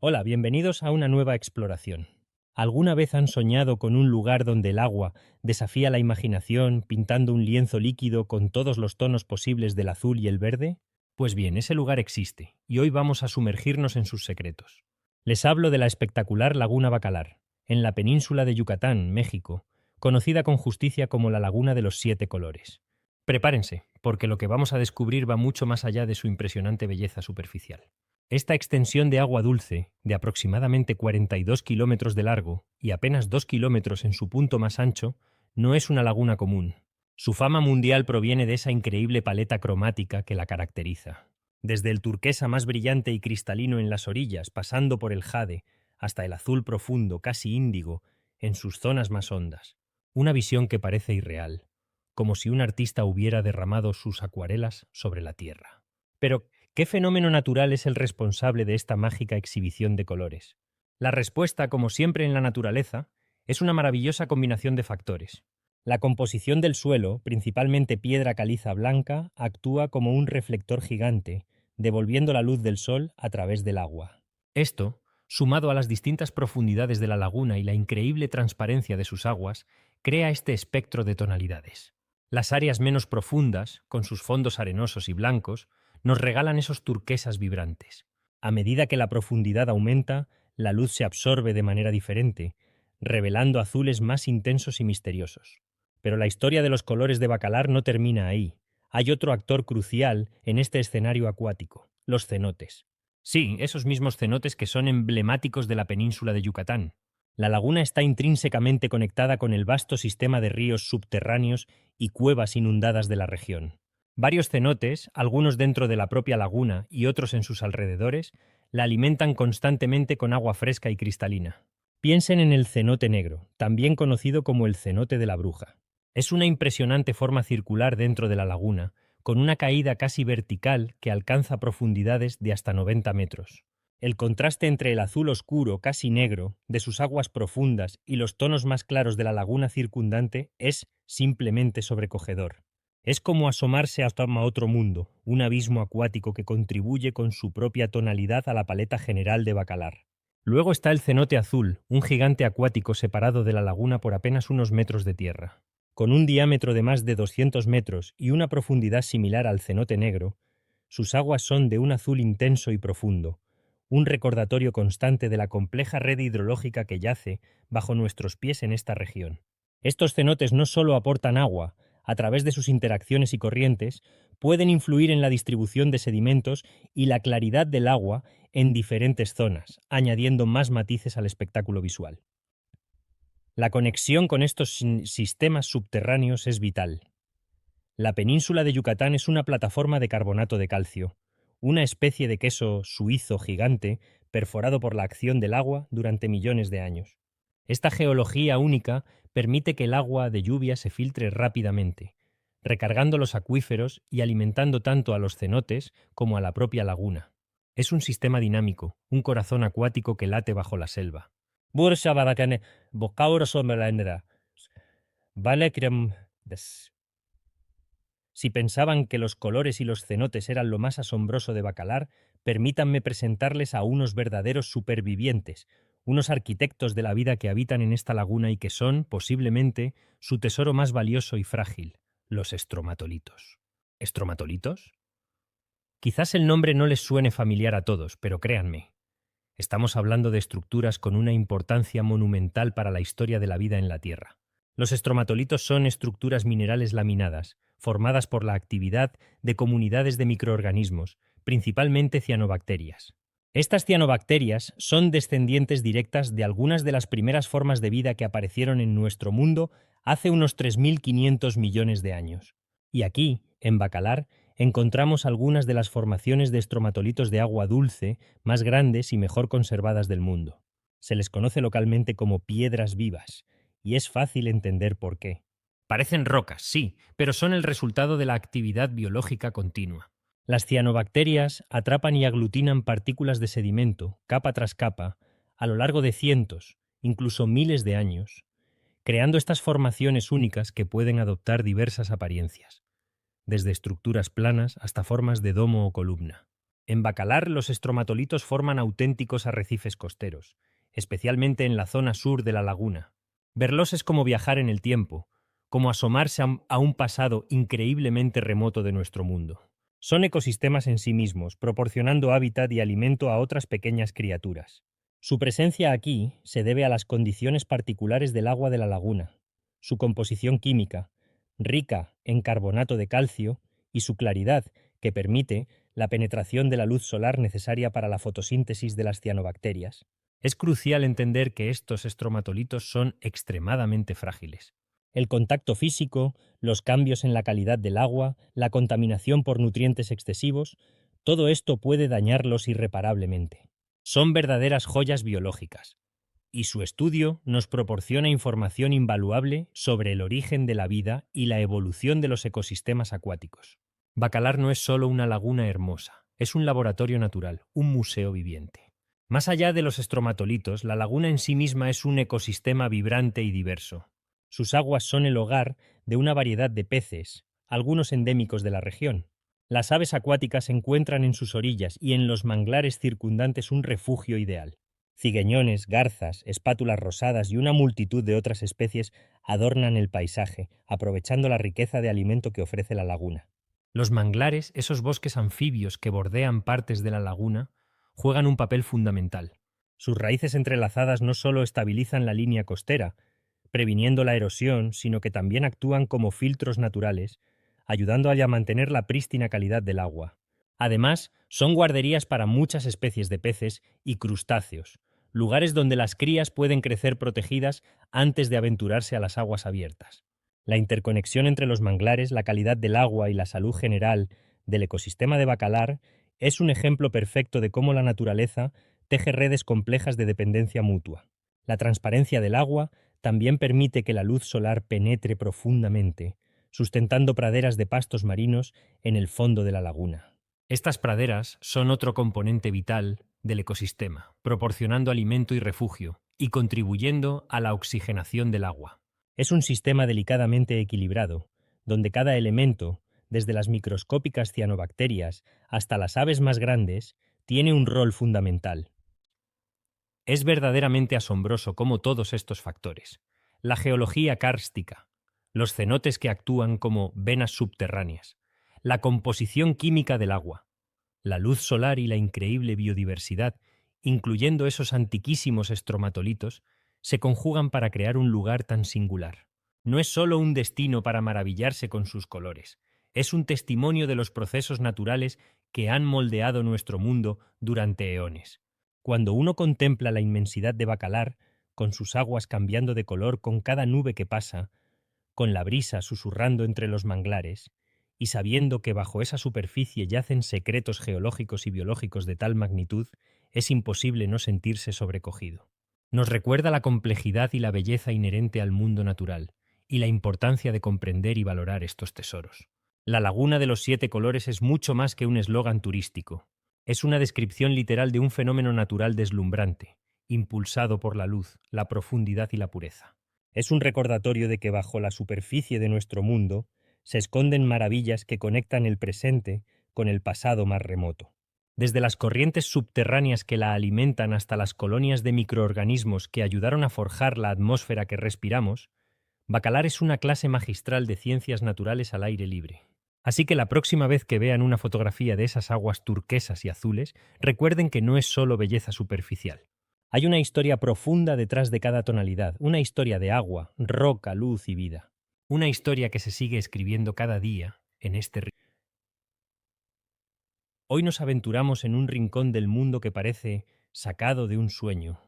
Hola, bienvenidos a una nueva exploración. ¿Alguna vez han soñado con un lugar donde el agua desafía la imaginación pintando un lienzo líquido con todos los tonos posibles del azul y el verde? Pues bien, ese lugar existe, y hoy vamos a sumergirnos en sus secretos. Les hablo de la espectacular Laguna Bacalar, en la península de Yucatán, México, conocida con justicia como la Laguna de los Siete Colores. Prepárense, porque lo que vamos a descubrir va mucho más allá de su impresionante belleza superficial. Esta extensión de agua dulce, de aproximadamente 42 kilómetros de largo y apenas 2 kilómetros en su punto más ancho, no es una laguna común. Su fama mundial proviene de esa increíble paleta cromática que la caracteriza. Desde el turquesa más brillante y cristalino en las orillas, pasando por el jade, hasta el azul profundo, casi índigo, en sus zonas más hondas. Una visión que parece irreal, como si un artista hubiera derramado sus acuarelas sobre la tierra. Pero, ¿qué fenómeno natural es el responsable de esta mágica exhibición de colores? La respuesta, como siempre en la naturaleza, es una maravillosa combinación de factores. La composición del suelo, principalmente piedra caliza blanca, actúa como un reflector gigante, devolviendo la luz del sol a través del agua. Esto, sumado a las distintas profundidades de la laguna y la increíble transparencia de sus aguas, crea este espectro de tonalidades. Las áreas menos profundas, con sus fondos arenosos y blancos, nos regalan esos turquesas vibrantes. A medida que la profundidad aumenta, la luz se absorbe de manera diferente, revelando azules más intensos y misteriosos. Pero la historia de los colores de Bacalar no termina ahí. Hay otro actor crucial en este escenario acuático, los cenotes. Sí, esos mismos cenotes que son emblemáticos de la península de Yucatán. La laguna está intrínsecamente conectada con el vasto sistema de ríos subterráneos y cuevas inundadas de la región. Varios cenotes, algunos dentro de la propia laguna y otros en sus alrededores, la alimentan constantemente con agua fresca y cristalina. Piensen en el cenote negro, también conocido como el cenote de la Bruja. Es una impresionante forma circular dentro de la laguna, con una caída casi vertical que alcanza profundidades de hasta 90 metros. El contraste entre el azul oscuro, casi negro, de sus aguas profundas y los tonos más claros de la laguna circundante es simplemente sobrecogedor. Es como asomarse hasta otro mundo, un abismo acuático que contribuye con su propia tonalidad a la paleta general de Bacalar. Luego está el cenote azul, un gigante acuático separado de la laguna por apenas unos metros de tierra. Con un diámetro de más de 200 metros y una profundidad similar al cenote negro, sus aguas son de un azul intenso y profundo, un recordatorio constante de la compleja red hidrológica que yace bajo nuestros pies en esta región. Estos cenotes no solo aportan agua, a través de sus interacciones y corrientes, pueden influir en la distribución de sedimentos y la claridad del agua en diferentes zonas, añadiendo más matices al espectáculo visual. La conexión con estos sistemas subterráneos es vital. La península de Yucatán es una plataforma de carbonato de calcio, una especie de queso suizo gigante perforado por la acción del agua durante millones de años. Esta geología única permite que el agua de lluvia se filtre rápidamente, recargando los acuíferos y alimentando tanto a los cenotes como a la propia laguna. Es un sistema dinámico, un corazón acuático que late bajo la selva. Si pensaban que los colores y los cenotes eran lo más asombroso de Bacalar, permítanme presentarles a unos verdaderos supervivientes, unos arquitectos de la vida que habitan en esta laguna y que son, posiblemente, su tesoro más valioso y frágil, los estromatolitos. ¿Estromatolitos? Quizás el nombre no les suene familiar a todos, pero créanme, estamos hablando de estructuras con una importancia monumental para la historia de la vida en la Tierra. Los estromatolitos son estructuras minerales laminadas, formadas por la actividad de comunidades de microorganismos, principalmente cianobacterias. Estas cianobacterias son descendientes directas de algunas de las primeras formas de vida que aparecieron en nuestro mundo hace unos 3.500 millones de años. Y aquí, en Bacalar, encontramos algunas de las formaciones de estromatolitos de agua dulce más grandes y mejor conservadas del mundo. Se les conoce localmente como piedras vivas, y es fácil entender por qué. Parecen rocas, sí, pero son el resultado de la actividad biológica continua. Las cianobacterias atrapan y aglutinan partículas de sedimento, capa tras capa, a lo largo de cientos, incluso miles de años, creando estas formaciones únicas que pueden adoptar diversas apariencias, desde estructuras planas hasta formas de domo o columna. En Bacalar, los estromatolitos forman auténticos arrecifes costeros, especialmente en la zona sur de la laguna. Verlos es como viajar en el tiempo, como asomarse a un pasado increíblemente remoto de nuestro mundo. Son ecosistemas en sí mismos, proporcionando hábitat y alimento a otras pequeñas criaturas. Su presencia aquí se debe a las condiciones particulares del agua de la laguna, su composición química, rica en carbonato de calcio, y su claridad, que permite la penetración de la luz solar necesaria para la fotosíntesis de las cianobacterias. Es crucial entender que estos estromatolitos son extremadamente frágiles. El contacto físico, los cambios en la calidad del agua, la contaminación por nutrientes excesivos, todo esto puede dañarlos irreparablemente. Son verdaderas joyas biológicas, y su estudio nos proporciona información invaluable sobre el origen de la vida y la evolución de los ecosistemas acuáticos. Bacalar no es solo una laguna hermosa, es un laboratorio natural, un museo viviente. Más allá de los estromatolitos, la laguna en sí misma es un ecosistema vibrante y diverso. Sus aguas son el hogar de una variedad de peces, algunos endémicos de la región. Las aves acuáticas encuentran en sus orillas y en los manglares circundantes un refugio ideal. Cigüeñones, garzas, espátulas rosadas y una multitud de otras especies adornan el paisaje, aprovechando la riqueza de alimento que ofrece la laguna. Los manglares, esos bosques anfibios que bordean partes de la laguna, juegan un papel fundamental. Sus raíces entrelazadas no solo estabilizan la línea costera, previniendo la erosión, sino que también actúan como filtros naturales, ayudando a mantener la prístina calidad del agua. Además, son guarderías para muchas especies de peces y crustáceos, lugares donde las crías pueden crecer protegidas antes de aventurarse a las aguas abiertas. La interconexión entre los manglares, la calidad del agua y la salud general del ecosistema de Bacalar es un ejemplo perfecto de cómo la naturaleza teje redes complejas de dependencia mutua. La transparencia del agua también permite que la luz solar penetre profundamente, sustentando praderas de pastos marinos en el fondo de la laguna. Estas praderas son otro componente vital del ecosistema, proporcionando alimento y refugio, y contribuyendo a la oxigenación del agua. Es un sistema delicadamente equilibrado, donde cada elemento, desde las microscópicas cianobacterias hasta las aves más grandes, tiene un rol fundamental. Es verdaderamente asombroso cómo todos estos factores, la geología kárstica, los cenotes que actúan como venas subterráneas, la composición química del agua, la luz solar y la increíble biodiversidad, incluyendo esos antiquísimos estromatolitos, se conjugan para crear un lugar tan singular. No es solo un destino para maravillarse con sus colores, es un testimonio de los procesos naturales que han moldeado nuestro mundo durante eones. Cuando uno contempla la inmensidad de Bacalar, con sus aguas cambiando de color con cada nube que pasa, con la brisa susurrando entre los manglares, y sabiendo que bajo esa superficie yacen secretos geológicos y biológicos de tal magnitud, es imposible no sentirse sobrecogido. Nos recuerda la complejidad y la belleza inherente al mundo natural, y la importancia de comprender y valorar estos tesoros. La Laguna de los Siete Colores es mucho más que un eslogan turístico. Es una descripción literal de un fenómeno natural deslumbrante, impulsado por la luz, la profundidad y la pureza. Es un recordatorio de que bajo la superficie de nuestro mundo se esconden maravillas que conectan el presente con el pasado más remoto. Desde las corrientes subterráneas que la alimentan hasta las colonias de microorganismos que ayudaron a forjar la atmósfera que respiramos, Bacalar es una clase magistral de ciencias naturales al aire libre. Así que la próxima vez que vean una fotografía de esas aguas turquesas y azules, recuerden que no es solo belleza superficial. Hay una historia profunda detrás de cada tonalidad, una historia de agua, roca, luz y vida. Una historia que se sigue escribiendo cada día en este río. Hoy nos aventuramos en un rincón del mundo que parece sacado de un sueño,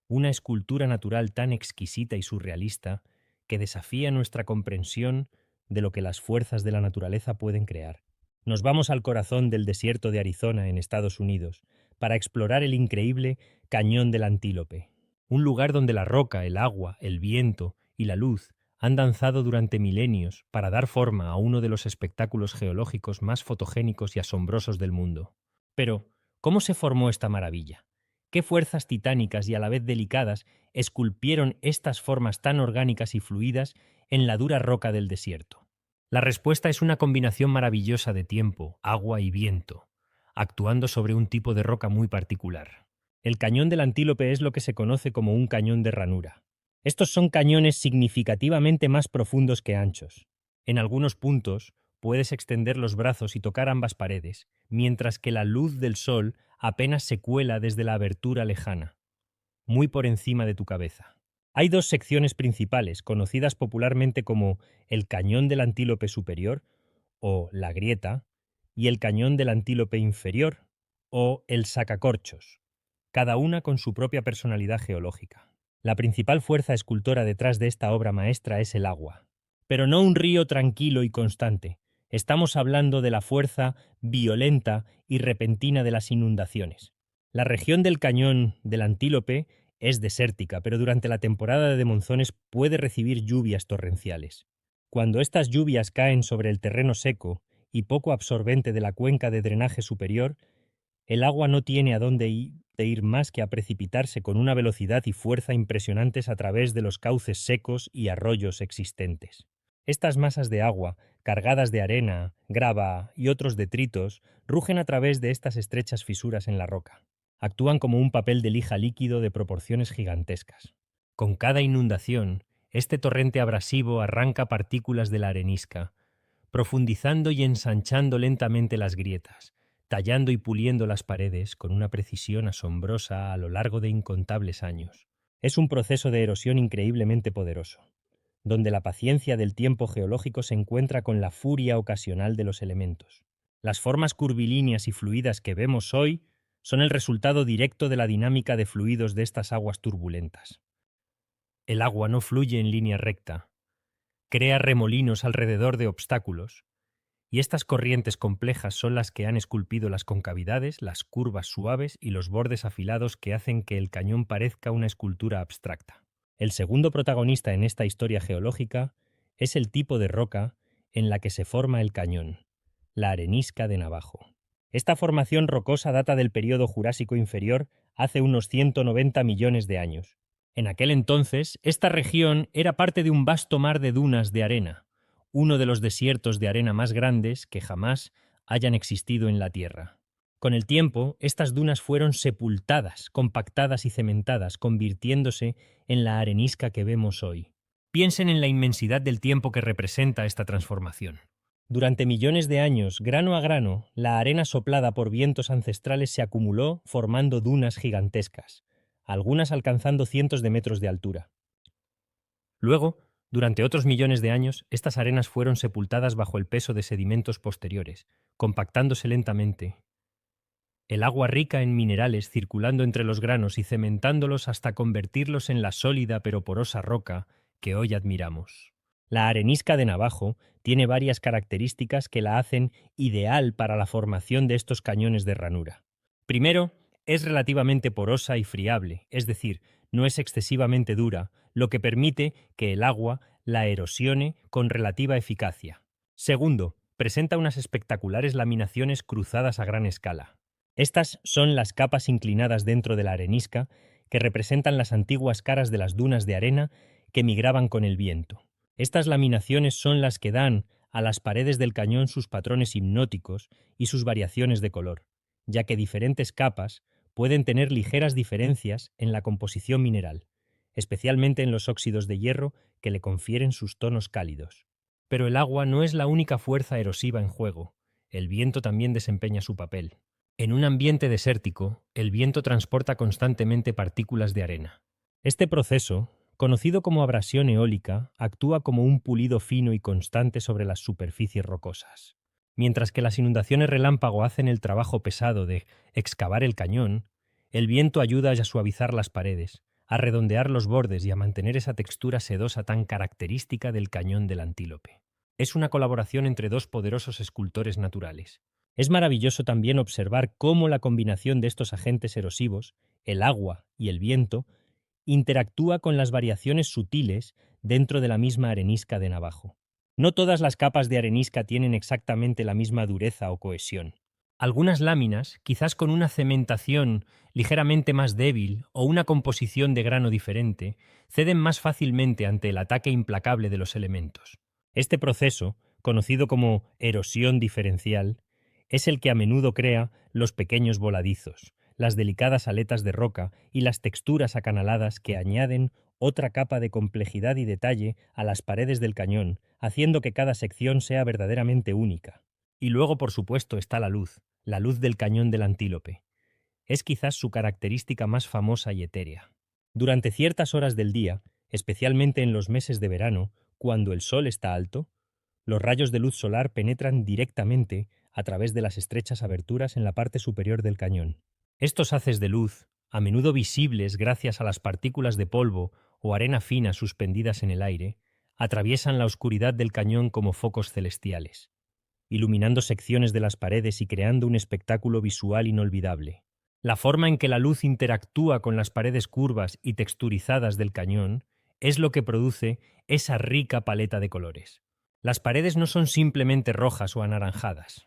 una escultura natural tan exquisita y surrealista que desafía nuestra comprensión de lo que las fuerzas de la naturaleza pueden crear. Nos vamos al corazón del desierto de Arizona, en Estados Unidos, para explorar el increíble Cañón del Antílope, un lugar donde la roca, el agua, el viento y la luz han danzado durante milenios para dar forma a uno de los espectáculos geológicos más fotogénicos y asombrosos del mundo. Pero, ¿cómo se formó esta maravilla? ¿Qué fuerzas titánicas y a la vez delicadas esculpieron estas formas tan orgánicas y fluidas en la dura roca del desierto? La respuesta es una combinación maravillosa de tiempo, agua y viento. actuando sobre un tipo de roca muy particular. El cañón del Antílope es lo que se conoce como un cañón de ranura. Estos son cañones significativamente más profundos que anchos. En algunos puntos puedes extender los brazos y tocar ambas paredes, mientras que la luz del sol apenas se cuela desde la abertura lejana, muy por encima de tu cabeza. Hay dos secciones principales, conocidas popularmente como el cañón del Antílope superior, o la grieta, y el cañón del Antílope inferior, o el sacacorchos, cada una con su propia personalidad geológica. La principal fuerza escultora detrás de esta obra maestra es el agua. Pero no un río tranquilo y constante. Estamos hablando de la fuerza violenta y repentina de las inundaciones. La región del cañón del Antílope es desértica, pero durante la temporada de monzones puede recibir lluvias torrenciales. Cuando estas lluvias caen sobre el terreno seco y poco absorbente de la cuenca de drenaje superior, el agua no tiene a dónde ir más que a precipitarse con una velocidad y fuerza impresionantes a través de los cauces secos y arroyos existentes. Estas masas de agua, cargadas de arena, grava y otros detritos, rugen a través de estas estrechas fisuras en la roca. Actúan como un papel de lija líquido de proporciones gigantescas. Con cada inundación, este torrente abrasivo arranca partículas de la arenisca, profundizando y ensanchando lentamente las grietas, tallando y puliendo las paredes con una precisión asombrosa a lo largo de incontables años. Es un proceso de erosión increíblemente poderoso, donde la paciencia del tiempo geológico se encuentra con la furia ocasional de los elementos. Las formas curvilíneas y fluidas que vemos hoy son el resultado directo de la dinámica de fluidos de estas aguas turbulentas. El agua no fluye en línea recta, crea remolinos alrededor de obstáculos, y estas corrientes complejas son las que han esculpido las concavidades, las curvas suaves y los bordes afilados que hacen que el cañón parezca una escultura abstracta. El segundo protagonista en esta historia geológica es el tipo de roca en la que se forma el cañón, la arenisca de Navajo. Esta formación rocosa data del período Jurásico inferior hace unos 190 millones de años. En aquel entonces, esta región era parte de un vasto mar de dunas de arena, uno de los desiertos de arena más grandes que jamás hayan existido en la Tierra. Con el tiempo, estas dunas fueron sepultadas, compactadas y cementadas, convirtiéndose en la arenisca que vemos hoy. Piensen en la inmensidad del tiempo que representa esta transformación. Durante millones de años, grano a grano, la arena soplada por vientos ancestrales se acumuló formando dunas gigantescas, algunas alcanzando cientos de metros de altura. Luego, durante otros millones de años, estas arenas fueron sepultadas bajo el peso de sedimentos posteriores, compactándose lentamente. El agua rica en minerales circulando entre los granos y cementándolos hasta convertirlos en la sólida pero porosa roca que hoy admiramos. La arenisca de Navajo tiene varias características que la hacen ideal para la formación de estos cañones de ranura. Primero, es relativamente porosa y friable, es decir, no es excesivamente dura, lo que permite que el agua la erosione con relativa eficacia. Segundo, presenta unas espectaculares laminaciones cruzadas a gran escala. Estas son las capas inclinadas dentro de la arenisca que representan las antiguas caras de las dunas de arena que migraban con el viento. Estas laminaciones son las que dan a las paredes del cañón sus patrones hipnóticos y sus variaciones de color, ya que diferentes capas pueden tener ligeras diferencias en la composición mineral, especialmente en los óxidos de hierro que le confieren sus tonos cálidos. Pero el agua no es la única fuerza erosiva en juego, el viento también desempeña su papel. En un ambiente desértico, el viento transporta constantemente partículas de arena. Este proceso, conocido como abrasión eólica, actúa como un pulido fino y constante sobre las superficies rocosas. Mientras que las inundaciones relámpago hacen el trabajo pesado de excavar el cañón, el viento ayuda a suavizar las paredes, a redondear los bordes y a mantener esa textura sedosa tan característica del cañón del Antílope. Es una colaboración entre dos poderosos escultores naturales. Es maravilloso también observar cómo la combinación de estos agentes erosivos, el agua y el viento, interactúa con las variaciones sutiles dentro de la misma arenisca de Navajo. No todas las capas de arenisca tienen exactamente la misma dureza o cohesión. Algunas láminas, quizás con una cementación ligeramente más débil o una composición de grano diferente, ceden más fácilmente ante el ataque implacable de los elementos. Este proceso, conocido como erosión diferencial, Es el que a menudo crea los pequeños voladizos, las delicadas aletas de roca y las texturas acanaladas que añaden otra capa de complejidad y detalle a las paredes del cañón, haciendo que cada sección sea verdaderamente única. Y luego, por supuesto, está la luz del cañón del Antílope. Es quizás su característica más famosa y etérea. Durante ciertas horas del día, especialmente en los meses de verano, cuando el sol está alto, los rayos de luz solar penetran directamente a través de las estrechas aberturas en la parte superior del cañón. Estos haces de luz, a menudo visibles gracias a las partículas de polvo o arena fina suspendidas en el aire, atraviesan la oscuridad del cañón como focos celestiales, iluminando secciones de las paredes y creando un espectáculo visual inolvidable. La forma en que la luz interactúa con las paredes curvas y texturizadas del cañón es lo que produce esa rica paleta de colores. Las paredes no son simplemente rojas o anaranjadas.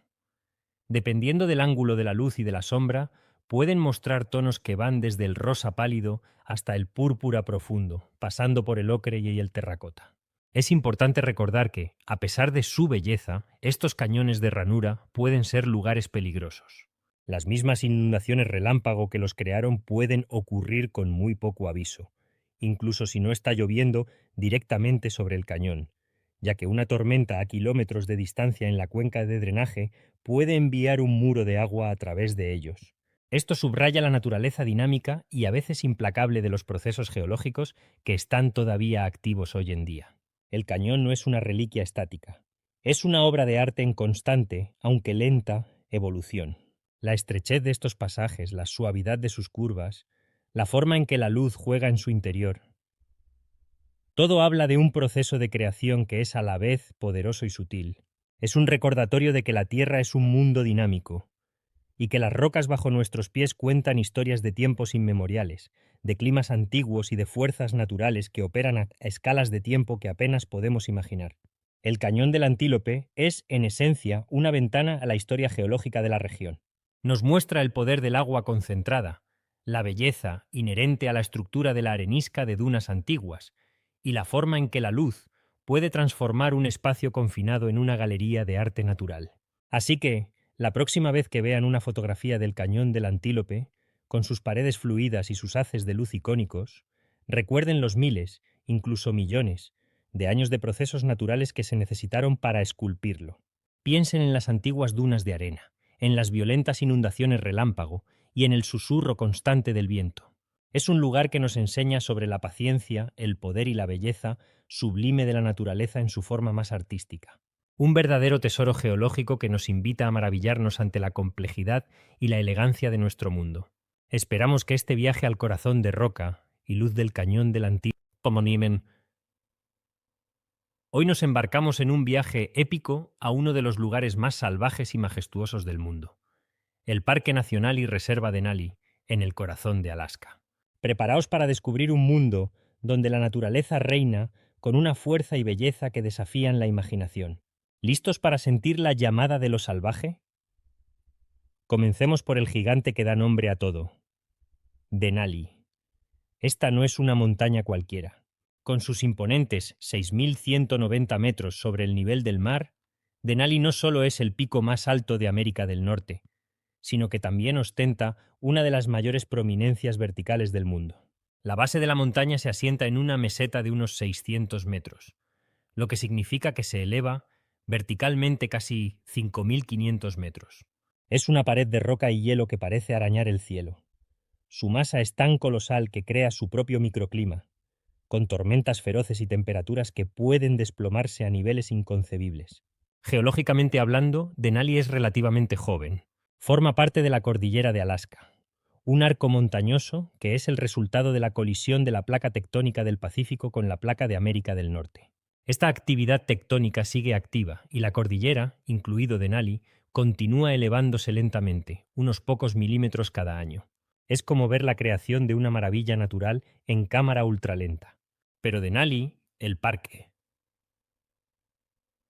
Dependiendo del ángulo de la luz y de la sombra, pueden mostrar tonos que van desde el rosa pálido hasta el púrpura profundo, pasando por el ocre y el terracota. Es importante recordar que, a pesar de su belleza, estos cañones de ranura pueden ser lugares peligrosos. Las mismas inundaciones relámpago que los crearon pueden ocurrir con muy poco aviso, incluso si no está lloviendo directamente sobre el cañón, ya que una tormenta a kilómetros de distancia en la cuenca de drenaje puede enviar un muro de agua a través de ellos. Esto subraya la naturaleza dinámica y a veces implacable de los procesos geológicos que están todavía activos hoy en día. El cañón no es una reliquia estática. Es una obra de arte en constante, aunque lenta, evolución. La estrechez de estos pasajes, la suavidad de sus curvas, la forma en que la luz juega en su interior. Todo habla de un proceso de creación que es a la vez poderoso y sutil. Es un recordatorio de que la Tierra es un mundo dinámico, y que las rocas bajo nuestros pies cuentan historias de tiempos inmemoriales, de climas antiguos y de fuerzas naturales que operan a escalas de tiempo que apenas podemos imaginar. El cañón del Antílope es, en esencia, una ventana a la historia geológica de la región. Nos muestra el poder del agua concentrada, la belleza inherente a la estructura de la arenisca de dunas antiguas, y la forma en que la luz puede transformar un espacio confinado en una galería de arte natural. Así que, la próxima vez que vean una fotografía del cañón del Antílope, con sus paredes fluidas y sus haces de luz icónicos, recuerden los miles, incluso millones, de años de procesos naturales que se necesitaron para esculpirlo. Piensen en las antiguas dunas de arena, en las violentas inundaciones relámpago y en el susurro constante del viento. Es un lugar que nos enseña sobre la paciencia, el poder y la belleza sublime de la naturaleza en su forma más artística. Un verdadero tesoro geológico que nos invita a maravillarnos ante la complejidad y la elegancia de nuestro mundo. Esperamos que este viaje al corazón de roca y luz del cañón del antiguo Pomonimen. Hoy nos embarcamos en un viaje épico a uno de los lugares más salvajes y majestuosos del mundo, el Parque Nacional y Reserva Denali, en el corazón de Alaska. Preparaos para descubrir un mundo donde la naturaleza reina con una fuerza y belleza que desafían la imaginación. ¿Listos para sentir la llamada de lo salvaje? Comencemos por el gigante que da nombre a todo, Denali. Esta no es una montaña cualquiera. Con sus imponentes 6.190 metros sobre el nivel del mar, Denali no solo es el pico más alto de América del Norte, sino que también ostenta una de las mayores prominencias verticales del mundo. La base de la montaña se asienta en una meseta de unos 600 metros, lo que significa que se eleva verticalmente casi 5.500 metros. Es una pared de roca y hielo que parece arañar el cielo. Su masa es tan colosal que crea su propio microclima, con tormentas feroces y temperaturas que pueden desplomarse a niveles inconcebibles. Geológicamente hablando, Denali es relativamente joven. Forma parte de la cordillera de Alaska, un arco montañoso que es el resultado de la colisión de la placa tectónica del Pacífico con la placa de América del Norte. Esta actividad tectónica sigue activa y la cordillera, incluido Denali, continúa elevándose lentamente, unos pocos milímetros cada año. Es como ver la creación de una maravilla natural en cámara ultralenta. Pero Denali, el parque.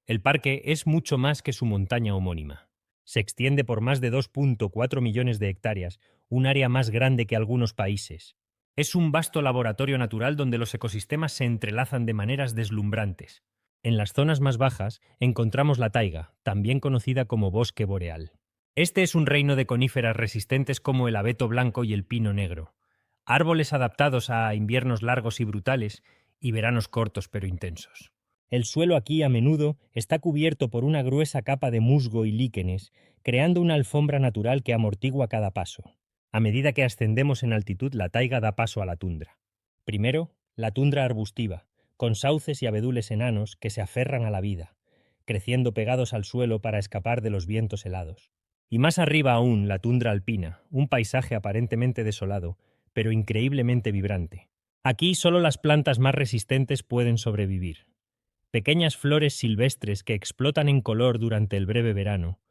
El parque es mucho más que su montaña homónima. Se extiende por más de 2,4 millones de hectáreas, un área más grande que algunos países. Es un vasto laboratorio natural donde los ecosistemas se entrelazan de maneras deslumbrantes. En las zonas más bajas encontramos la taiga, también conocida como bosque boreal. Este es un reino de coníferas resistentes como el abeto blanco y el pino negro, árboles adaptados a inviernos largos y brutales y veranos cortos pero intensos. El suelo aquí a menudo está cubierto por una gruesa capa de musgo y líquenes, creando una alfombra natural que amortigua cada paso. A medida que ascendemos en altitud, la taiga da paso a la tundra. Primero, la tundra arbustiva, con sauces y abedules enanos que se aferran a la vida, creciendo pegados al suelo para escapar de los vientos helados. Y más arriba aún, la tundra alpina, un paisaje aparentemente desolado, pero increíblemente vibrante. Aquí solo las plantas más resistentes pueden sobrevivir. Pequeñas flores silvestres que explotan en color durante el breve verano,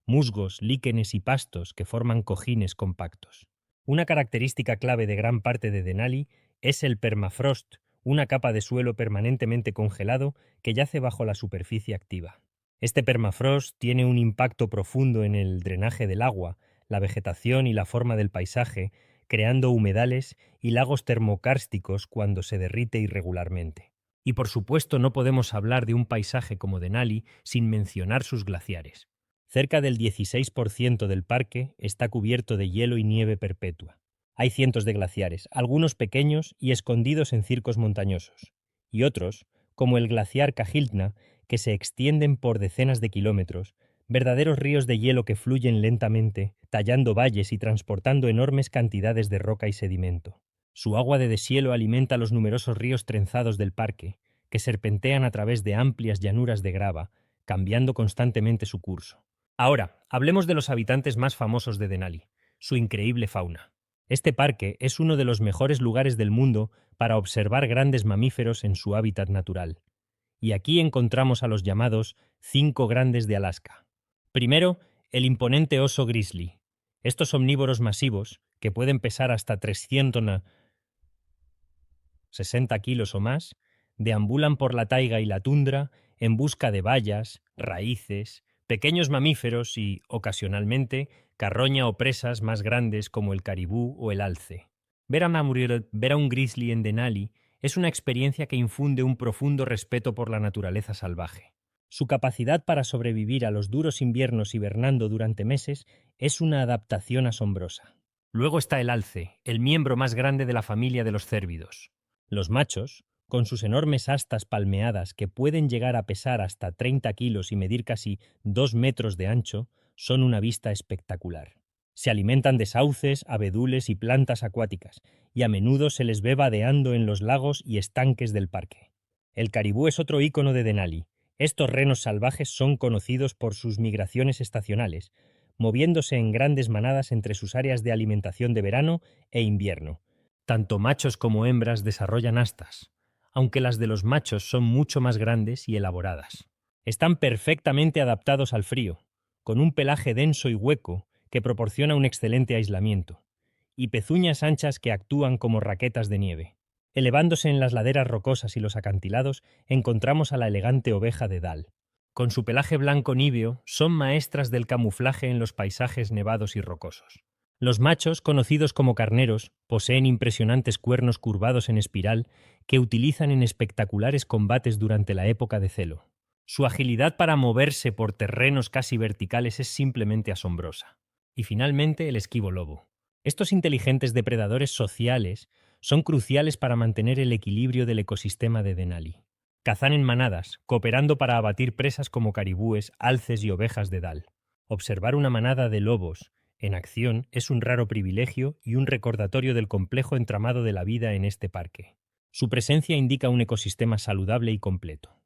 musgos, líquenes y pastos que forman cojines compactos. Una característica clave de gran parte de Denali es el permafrost, una capa de suelo permanentemente congelado que yace bajo la superficie activa. Este permafrost tiene un impacto profundo en el drenaje del agua, la vegetación y la forma del paisaje, creando humedales y lagos termocársticos cuando se derrite irregularmente. Y por supuesto no podemos hablar de un paisaje como Denali sin mencionar sus glaciares. Cerca del 16% del parque está cubierto de hielo y nieve perpetua. Hay cientos de glaciares, algunos pequeños y escondidos en circos montañosos, y otros, como el glaciar Cajiltna, que se extienden por decenas de kilómetros, verdaderos ríos de hielo que fluyen lentamente, tallando valles y transportando enormes cantidades de roca y sedimento. Su agua de deshielo alimenta los numerosos ríos trenzados del parque, que serpentean a través de amplias llanuras de grava, cambiando constantemente su curso. Ahora, hablemos de los habitantes más famosos de Denali, su increíble fauna. Este parque es uno de los mejores lugares del mundo para observar grandes mamíferos en su hábitat natural. Y aquí encontramos a los llamados 5 grandes de Alaska. Primero, el imponente oso grizzly. Estos omnívoros masivos, que pueden pesar hasta 360 kilos o más, deambulan por la taiga y la tundra en busca de bayas, raíces, pequeños mamíferos y, ocasionalmente, carroña o presas más grandes como el caribú o el alce. Ver a un grizzly en Denali es una experiencia que infunde un profundo respeto por la naturaleza salvaje. Su capacidad para sobrevivir a los duros inviernos hibernando durante meses es una adaptación asombrosa. Luego está el alce, el miembro más grande de la familia de los cérvidos. Los machos, con sus enormes astas palmeadas que pueden llegar a pesar hasta 30 kilos y medir casi 2 metros de ancho, son una vista espectacular. Se alimentan de sauces, abedules y plantas acuáticas, y a menudo se les ve vadeando en los lagos y estanques del parque. El caribú es otro ícono de Denali. Estos renos salvajes son conocidos por sus migraciones estacionales, moviéndose en grandes manadas entre sus áreas de alimentación de verano e invierno. Tanto machos como hembras desarrollan astas, aunque las de los machos son mucho más grandes y elaboradas. Están perfectamente adaptados al frío, con un pelaje denso y hueco que proporciona un excelente aislamiento, y pezuñas anchas que actúan como raquetas de nieve. Elevándose en las laderas rocosas y los acantilados, encontramos a la elegante oveja de Dal. Con su pelaje blanco níveo, son maestras del camuflaje en los paisajes nevados y rocosos. Los machos, conocidos como carneros, poseen impresionantes cuernos curvados en espiral que utilizan en espectaculares combates durante la época de celo. Su agilidad para moverse por terrenos casi verticales es simplemente asombrosa. Y finalmente, el esquivo lobo. Estos inteligentes depredadores sociales son cruciales para mantener el equilibrio del ecosistema de Denali. Cazan en manadas, cooperando para abatir presas como caribúes, alces y ovejas de Dal. Observar una manada de lobos en acción es un raro privilegio y un recordatorio del complejo entramado de la vida en este parque. Su presencia indica un ecosistema saludable y completo.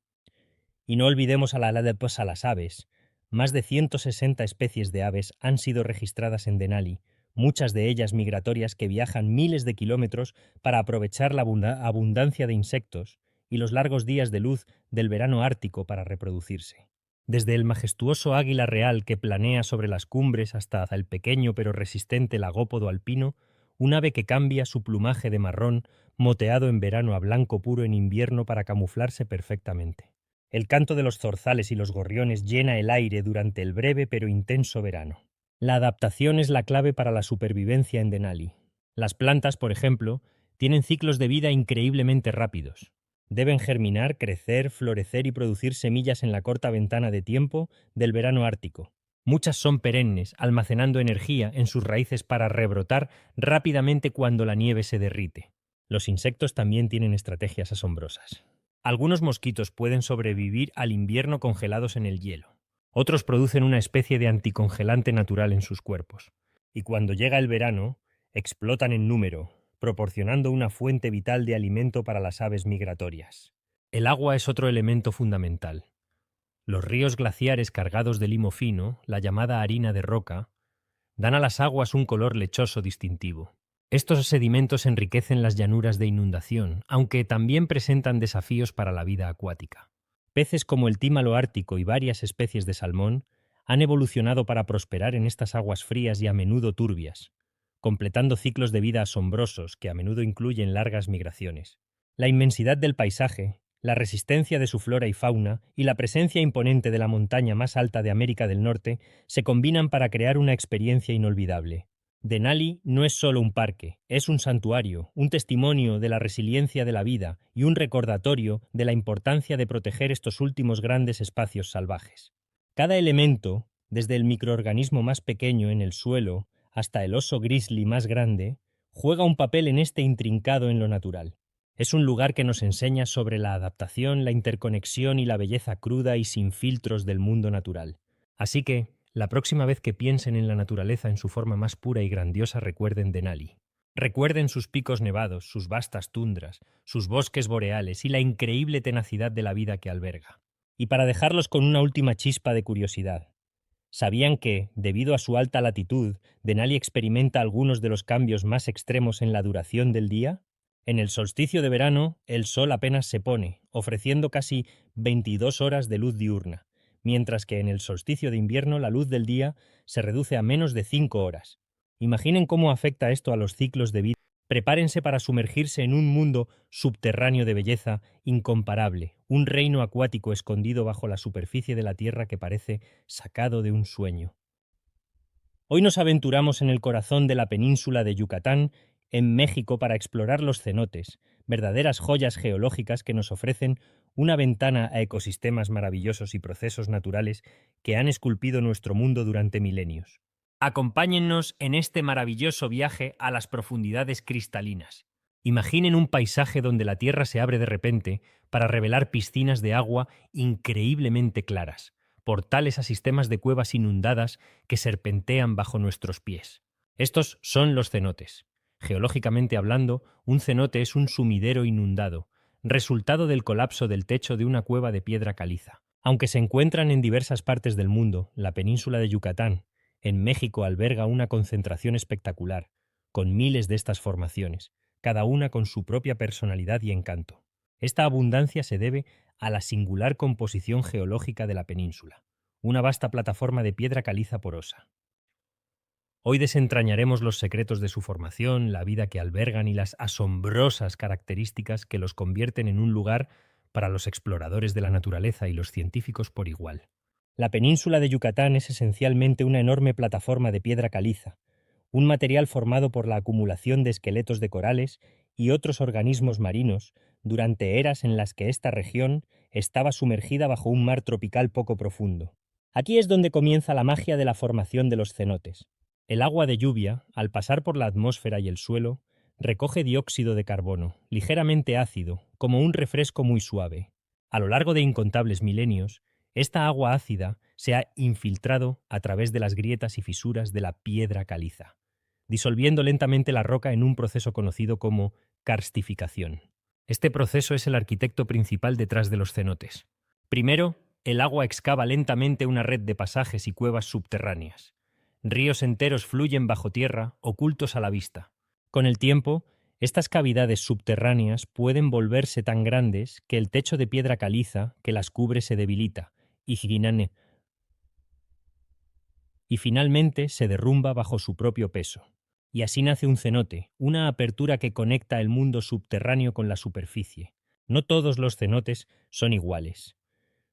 Y no olvidemos a las aves. Más de 160 especies de aves han sido registradas en Denali, muchas de ellas migratorias que viajan miles de kilómetros para aprovechar la abundancia de insectos y los largos días de luz del verano ártico para reproducirse. Desde el majestuoso águila real que planea sobre las cumbres hasta el pequeño pero resistente lagópodo alpino, un ave que cambia su plumaje de marrón, moteado en verano a blanco puro en invierno para camuflarse perfectamente. El canto de los zorzales y los gorriones llena el aire durante el breve pero intenso verano. La adaptación es la clave para la supervivencia en Denali. Las plantas, por ejemplo, tienen ciclos de vida increíblemente rápidos. Deben germinar, crecer, florecer y producir semillas en la corta ventana de tiempo del verano ártico. Muchas son perennes, almacenando energía en sus raíces para rebrotar rápidamente cuando la nieve se derrite. Los insectos también tienen estrategias asombrosas. Algunos mosquitos pueden sobrevivir al invierno congelados en el hielo. Otros producen una especie de anticongelante natural en sus cuerpos. Y cuando llega el verano, explotan en número, proporcionando una fuente vital de alimento para las aves migratorias. El agua es otro elemento fundamental. Los ríos glaciares cargados de limo fino, la llamada harina de roca, dan a las aguas un color lechoso distintivo. Estos sedimentos enriquecen las llanuras de inundación, aunque también presentan desafíos para la vida acuática. Peces como el tímalo ártico y varias especies de salmón han evolucionado para prosperar en estas aguas frías y a menudo turbias, completando ciclos de vida asombrosos que a menudo incluyen largas migraciones. La inmensidad del paisaje, la resistencia de su flora y fauna y la presencia imponente de la montaña más alta de América del Norte se combinan para crear una experiencia inolvidable. Denali no es solo un parque, es un santuario, un testimonio de la resiliencia de la vida y un recordatorio de la importancia de proteger estos últimos grandes espacios salvajes. Cada elemento, desde el microorganismo más pequeño en el suelo hasta el oso grizzly más grande, juega un papel en este intrincado en lo natural. Es un lugar que nos enseña sobre la adaptación, la interconexión y la belleza cruda y sin filtros del mundo natural. Así que, la próxima vez que piensen en la naturaleza en su forma más pura y grandiosa, recuerden Denali. Recuerden sus picos nevados, sus vastas tundras, sus bosques boreales y la increíble tenacidad de la vida que alberga. Y para dejarlos con una última chispa de curiosidad, ¿sabían que, debido a su alta latitud, Denali experimenta algunos de los cambios más extremos en la duración del día? En el solsticio de verano, el sol apenas se pone, ofreciendo casi 22 horas de luz diurna, mientras que en el solsticio de invierno la luz del día se reduce a menos de 5 horas. Imaginen cómo afecta esto a los ciclos de vida. Prepárense para sumergirse en un mundo subterráneo de belleza incomparable, un reino acuático escondido bajo la superficie de la Tierra que parece sacado de un sueño. Hoy nos aventuramos en el corazón de la península de Yucatán, en México, para explorar los cenotes, verdaderas joyas geológicas que nos ofrecen una ventana a ecosistemas maravillosos y procesos naturales que han esculpido nuestro mundo durante milenios. Acompáñennos en este maravilloso viaje a las profundidades cristalinas. Imaginen un paisaje donde la tierra se abre de repente para revelar piscinas de agua increíblemente claras, portales a sistemas de cuevas inundadas que serpentean bajo nuestros pies. Estos son los cenotes. Geológicamente hablando, un cenote es un sumidero inundado, resultado del colapso del techo de una cueva de piedra caliza. Aunque se encuentran en diversas partes del mundo, la península de Yucatán, en México, alberga una concentración espectacular, con miles de estas formaciones, cada una con su propia personalidad y encanto. Esta abundancia se debe a la singular composición geológica de la península, una vasta plataforma de piedra caliza porosa. Hoy desentrañaremos los secretos de su formación, la vida que albergan y las asombrosas características que los convierten en un lugar para los exploradores de la naturaleza y los científicos por igual. La península de Yucatán es esencialmente una enorme plataforma de piedra caliza, un material formado por la acumulación de esqueletos de corales y otros organismos marinos durante eras en las que esta región estaba sumergida bajo un mar tropical poco profundo. Aquí es donde comienza la magia de la formación de los cenotes. El agua de lluvia, al pasar por la atmósfera y el suelo, recoge dióxido de carbono, ligeramente ácido, como un refresco muy suave. A lo largo de incontables milenios, esta agua ácida se ha infiltrado a través de las grietas y fisuras de la piedra caliza, disolviendo lentamente la roca en un proceso conocido como karstificación. Este proceso es el arquitecto principal detrás de los cenotes. Primero, el agua excava lentamente una red de pasajes y cuevas subterráneas. Ríos enteros fluyen bajo tierra, ocultos a la vista. Con el tiempo, estas cavidades subterráneas pueden volverse tan grandes que el techo de piedra caliza que las cubre se debilita y finalmente se derrumba bajo su propio peso. Y así nace un cenote, una apertura que conecta el mundo subterráneo con la superficie. No todos los cenotes son iguales.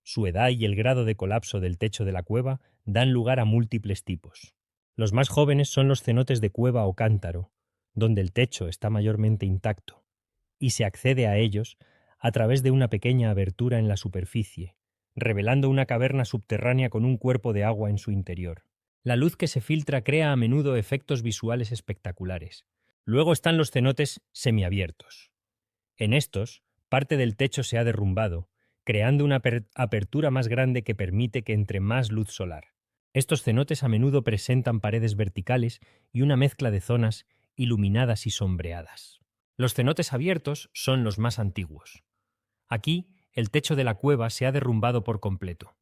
Su edad y el grado de colapso del techo de la cueva dan lugar a múltiples tipos. Los más jóvenes son los cenotes de cueva o cántaro, donde el techo está mayormente intacto, y se accede a ellos a través de una pequeña abertura en la superficie, revelando una caverna subterránea con un cuerpo de agua en su interior. La luz que se filtra crea a menudo efectos visuales espectaculares. Luego están los cenotes semiabiertos. En estos, parte del techo se ha derrumbado, creando una apertura más grande que permite que entre más luz solar. Estos cenotes a menudo presentan paredes verticales y una mezcla de zonas iluminadas y sombreadas. Los cenotes abiertos son los más antiguos. Aquí, el techo de la cueva se ha derrumbado por completo,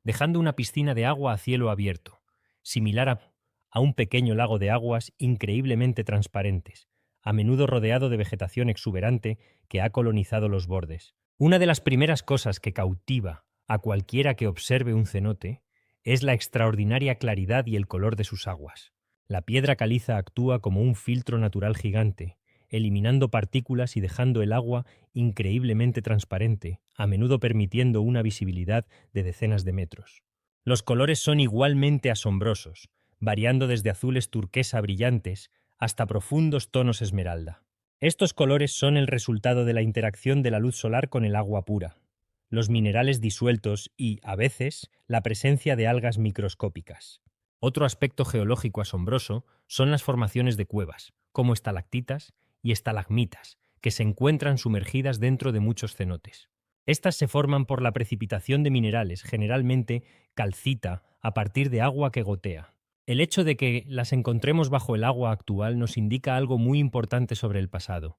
dejando una piscina de agua a cielo abierto, similar a un pequeño lago de aguas increíblemente transparentes, a menudo rodeado de vegetación exuberante que ha colonizado los bordes. Una de las primeras cosas que cautiva a cualquiera que observe un cenote es la extraordinaria claridad y el color de sus aguas. La piedra caliza actúa como un filtro natural gigante, eliminando partículas y dejando el agua increíblemente transparente, a menudo permitiendo una visibilidad de decenas de metros. Los colores son igualmente asombrosos, variando desde azules turquesa brillantes hasta profundos tonos esmeralda. Estos colores son el resultado de la interacción de la luz solar con el agua pura, los minerales disueltos y, a veces, la presencia de algas microscópicas. Otro aspecto geológico asombroso son las formaciones de cuevas, como estalactitas y estalagmitas, que se encuentran sumergidas dentro de muchos cenotes. Estas se forman por la precipitación de minerales, generalmente calcita, a partir de agua que gotea. El hecho de que las encontremos bajo el agua actual nos indica algo muy importante sobre el pasado,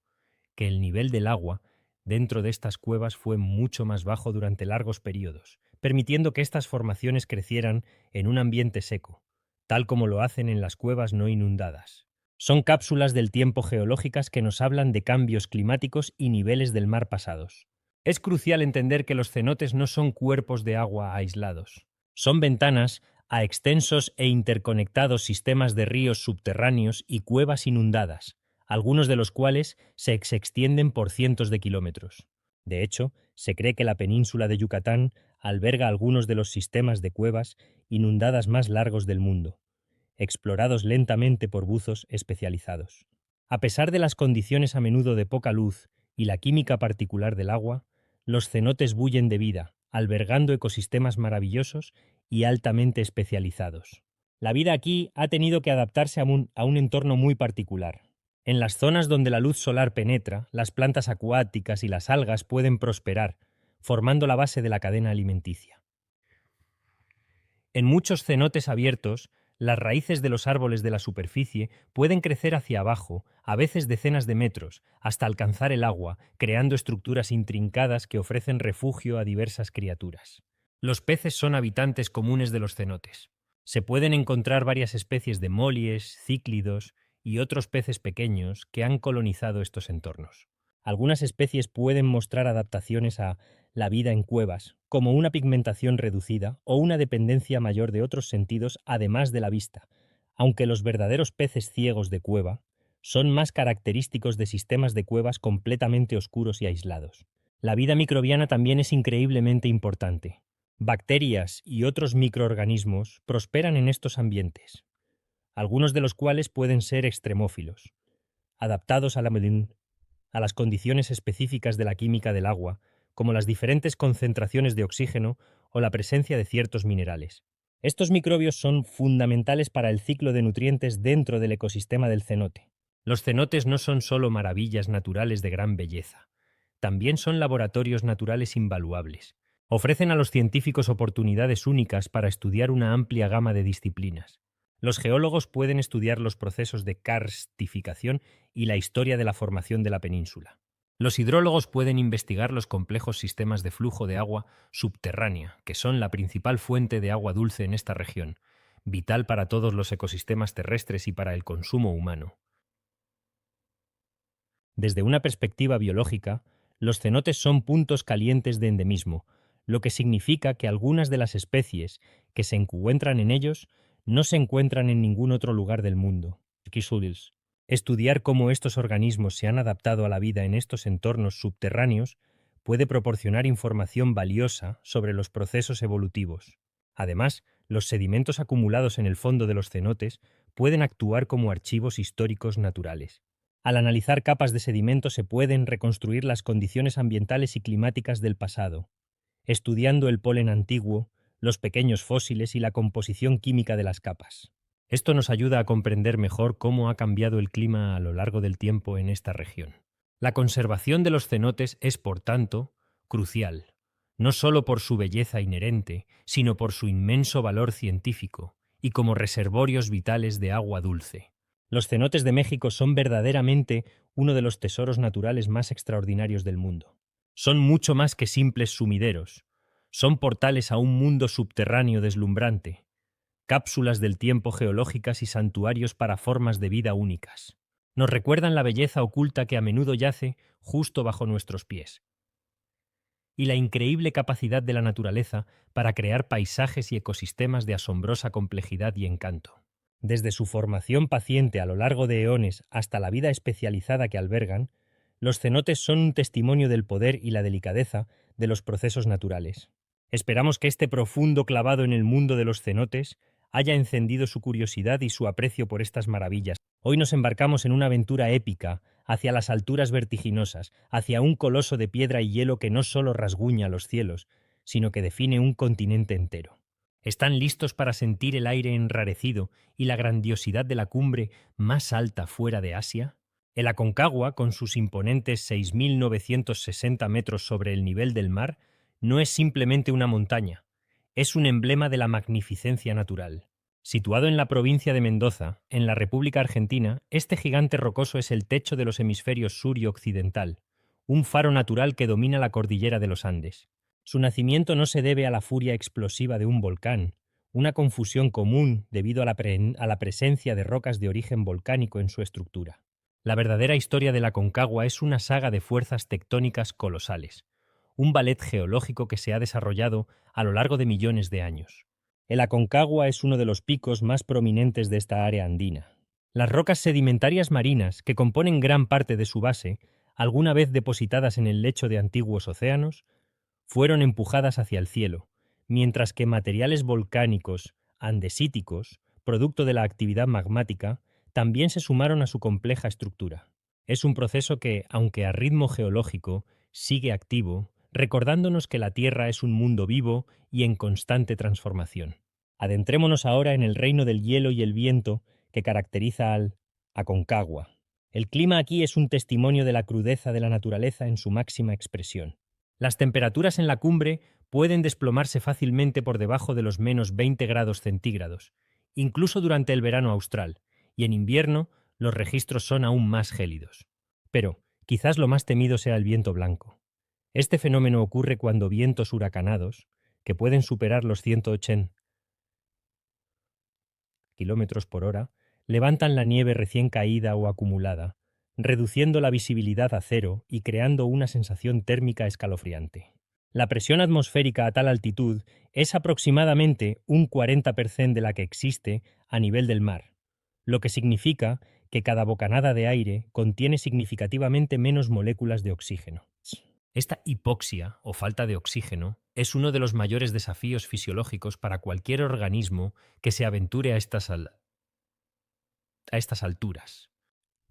que el nivel del agua dentro de estas cuevas fue mucho más bajo durante largos periodos, permitiendo que estas formaciones crecieran en un ambiente seco, tal como lo hacen en las cuevas no inundadas. Son cápsulas del tiempo geológicas que nos hablan de cambios climáticos y niveles del mar pasados. Es crucial entender que los cenotes no son cuerpos de agua aislados. Son ventanas a extensos e interconectados sistemas de ríos subterráneos y cuevas inundadas, algunos de los cuales se extienden por cientos de kilómetros. De hecho, se cree que la península de Yucatán alberga algunos de los sistemas de cuevas inundadas más largos del mundo, explorados lentamente por buzos especializados. A pesar de las condiciones a menudo de poca luz y la química particular del agua, los cenotes bullen de vida, albergando ecosistemas maravillosos y altamente especializados. La vida aquí ha tenido que adaptarse a un entorno muy particular. En las zonas donde la luz solar penetra, las plantas acuáticas y las algas pueden prosperar, formando la base de la cadena alimenticia. En muchos cenotes abiertos, las raíces de los árboles de la superficie pueden crecer hacia abajo, a veces decenas de metros, hasta alcanzar el agua, creando estructuras intrincadas que ofrecen refugio a diversas criaturas. Los peces son habitantes comunes de los cenotes. Se pueden encontrar varias especies de mollies, cíclidos y otros peces pequeños que han colonizado estos entornos. Algunas especies pueden mostrar adaptaciones a la vida en cuevas, como una pigmentación reducida o una dependencia mayor de otros sentidos además de la vista, aunque los verdaderos peces ciegos de cueva son más característicos de sistemas de cuevas completamente oscuros y aislados. La vida microbiana también es increíblemente importante. Bacterias y otros microorganismos prosperan en estos ambientes, algunos de los cuales pueden ser extremófilos, adaptados a las condiciones específicas de la química del agua, como las diferentes concentraciones de oxígeno o la presencia de ciertos minerales. Estos microbios son fundamentales para el ciclo de nutrientes dentro del ecosistema del cenote. Los cenotes no son solo maravillas naturales de gran belleza, también son laboratorios naturales invaluables. Ofrecen a los científicos oportunidades únicas para estudiar una amplia gama de disciplinas. Los geólogos pueden estudiar los procesos de karstificación y la historia de la formación de la península. Los hidrólogos pueden investigar los complejos sistemas de flujo de agua subterránea, que son la principal fuente de agua dulce en esta región, vital para todos los ecosistemas terrestres y para el consumo humano. Desde una perspectiva biológica, los cenotes son puntos calientes de endemismo, lo que significa que algunas de las especies que se encuentran en ellos no se encuentran en ningún otro lugar del mundo. Estudiar cómo estos organismos se han adaptado a la vida en estos entornos subterráneos puede proporcionar información valiosa sobre los procesos evolutivos. Además, los sedimentos acumulados en el fondo de los cenotes pueden actuar como archivos históricos naturales. Al analizar capas de sedimento se pueden reconstruir las condiciones ambientales y climáticas del pasado. estudiando el polen antiguo, los pequeños fósiles y la composición química de las capas. Esto nos ayuda a comprender mejor cómo ha cambiado el clima a lo largo del tiempo en esta región. La conservación de los cenotes es, por tanto, crucial, no solo por su belleza inherente, sino por su inmenso valor científico y como reservorios vitales de agua dulce. Los cenotes de México son verdaderamente uno de los tesoros naturales más extraordinarios del mundo. Son mucho más que simples sumideros. Son portales a un mundo subterráneo deslumbrante, cápsulas del tiempo geológicas y santuarios para formas de vida únicas. Nos recuerdan la belleza oculta que a menudo yace justo bajo nuestros pies, y la increíble capacidad de la naturaleza para crear paisajes y ecosistemas de asombrosa complejidad y encanto. Desde su formación paciente a lo largo de eones hasta la vida especializada que albergan, los cenotes son un testimonio del poder y la delicadeza de los procesos naturales. Esperamos que este profundo clavado en el mundo de los cenotes haya encendido su curiosidad y su aprecio por estas maravillas. Hoy nos embarcamos en una aventura épica hacia las alturas vertiginosas, hacia un coloso de piedra y hielo que no solo rasguña los cielos, sino que define un continente entero. ¿Están listos para sentir el aire enrarecido y la grandiosidad de la cumbre más alta fuera de Asia? El Aconcagua, con sus imponentes 6.960 metros sobre el nivel del mar, no es simplemente una montaña, es un emblema de la magnificencia natural. Situado en la provincia de Mendoza, en la República Argentina, este gigante rocoso es el techo de los hemisferios sur y occidental, un faro natural que domina la cordillera de los Andes. Su nacimiento no se debe a la furia explosiva de un volcán, una confusión común debido a la presencia de rocas de origen volcánico en su estructura. La verdadera historia de la Aconcagua es una saga de fuerzas tectónicas colosales, un ballet geológico que se ha desarrollado a lo largo de millones de años. El Aconcagua es uno de los picos más prominentes de esta área andina. Las rocas sedimentarias marinas, que componen gran parte de su base, alguna vez depositadas en el lecho de antiguos océanos, fueron empujadas hacia el cielo, mientras que materiales volcánicos, andesíticos, producto de la actividad magmática, también se sumaron a su compleja estructura. Es un proceso que, aunque a ritmo geológico, sigue activo, recordándonos que la Tierra es un mundo vivo y en constante transformación. Adentrémonos ahora en el reino del hielo y el viento que caracteriza al Aconcagua. El clima aquí es un testimonio de la crudeza de la naturaleza en su máxima expresión. Las temperaturas en la cumbre pueden desplomarse fácilmente por debajo de los menos 20 grados centígrados, incluso durante el verano austral, y en invierno los registros son aún más gélidos. Pero quizás lo más temido sea el viento blanco. Este fenómeno ocurre cuando vientos huracanados, que pueden superar los 180 kilómetros por hora, levantan la nieve recién caída o acumulada, reduciendo la visibilidad a cero y creando una sensación térmica escalofriante. La presión atmosférica a tal altitud es aproximadamente un 40% de la que existe a nivel del mar, lo que significa que cada bocanada de aire contiene significativamente menos moléculas de oxígeno. Esta hipoxia, o falta de oxígeno, es uno de los mayores desafíos fisiológicos para cualquier organismo que se aventure a estas alturas.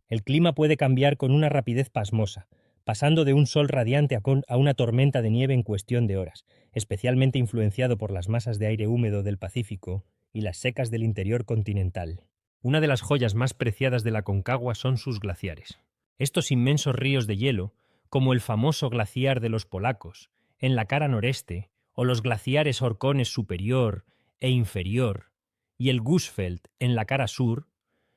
El clima puede cambiar con una rapidez pasmosa, pasando de un sol radiante a una tormenta de nieve en cuestión de horas, especialmente influenciado por las masas de aire húmedo del Pacífico y las secas del interior continental. Una de las joyas más preciadas de la Aconcagua son sus glaciares. Estos inmensos ríos de hielo, como el famoso glaciar de los polacos, en la cara noreste, o los glaciares Orcones superior e inferior, y el Gussfeld en la cara sur,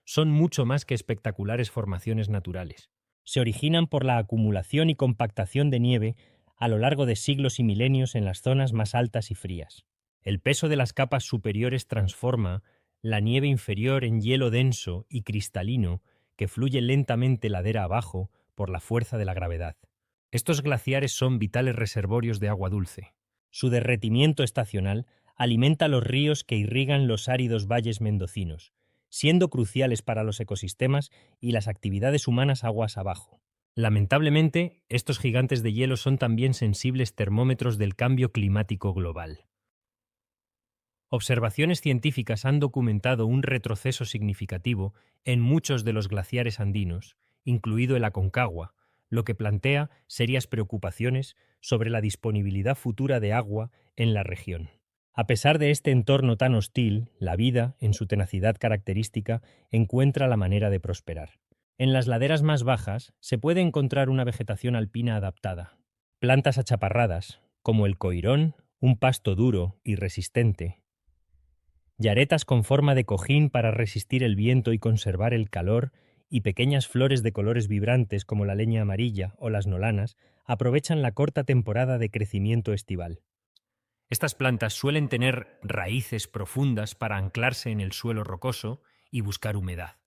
son mucho más que espectaculares formaciones naturales. Se originan por la acumulación y compactación de nieve a lo largo de siglos y milenios en las zonas más altas y frías. El peso de las capas superiores transforma la nieve inferior en hielo denso y cristalino que fluye lentamente ladera abajo por la fuerza de la gravedad. Estos glaciares son vitales reservorios de agua dulce. Su derretimiento estacional alimenta los ríos que irrigan los áridos valles mendocinos, siendo cruciales para los ecosistemas y las actividades humanas aguas abajo. Lamentablemente, estos gigantes de hielo son también sensibles termómetros del cambio climático global. Observaciones científicas han documentado un retroceso significativo en muchos de los glaciares andinos, incluido el Aconcagua, lo que plantea serias preocupaciones sobre la disponibilidad futura de agua en la región. A pesar de este entorno tan hostil, la vida, en su tenacidad característica, encuentra la manera de prosperar. En las laderas más bajas se puede encontrar una vegetación alpina adaptada. Plantas achaparradas, como el coirón, un pasto duro y resistente. Yaretas con forma de cojín para resistir el viento y conservar el calor, y pequeñas flores de colores vibrantes como la leña amarilla o las nolanas aprovechan la corta temporada de crecimiento estival. Estas plantas suelen tener raíces profundas para anclarse en el suelo rocoso y buscar humedad,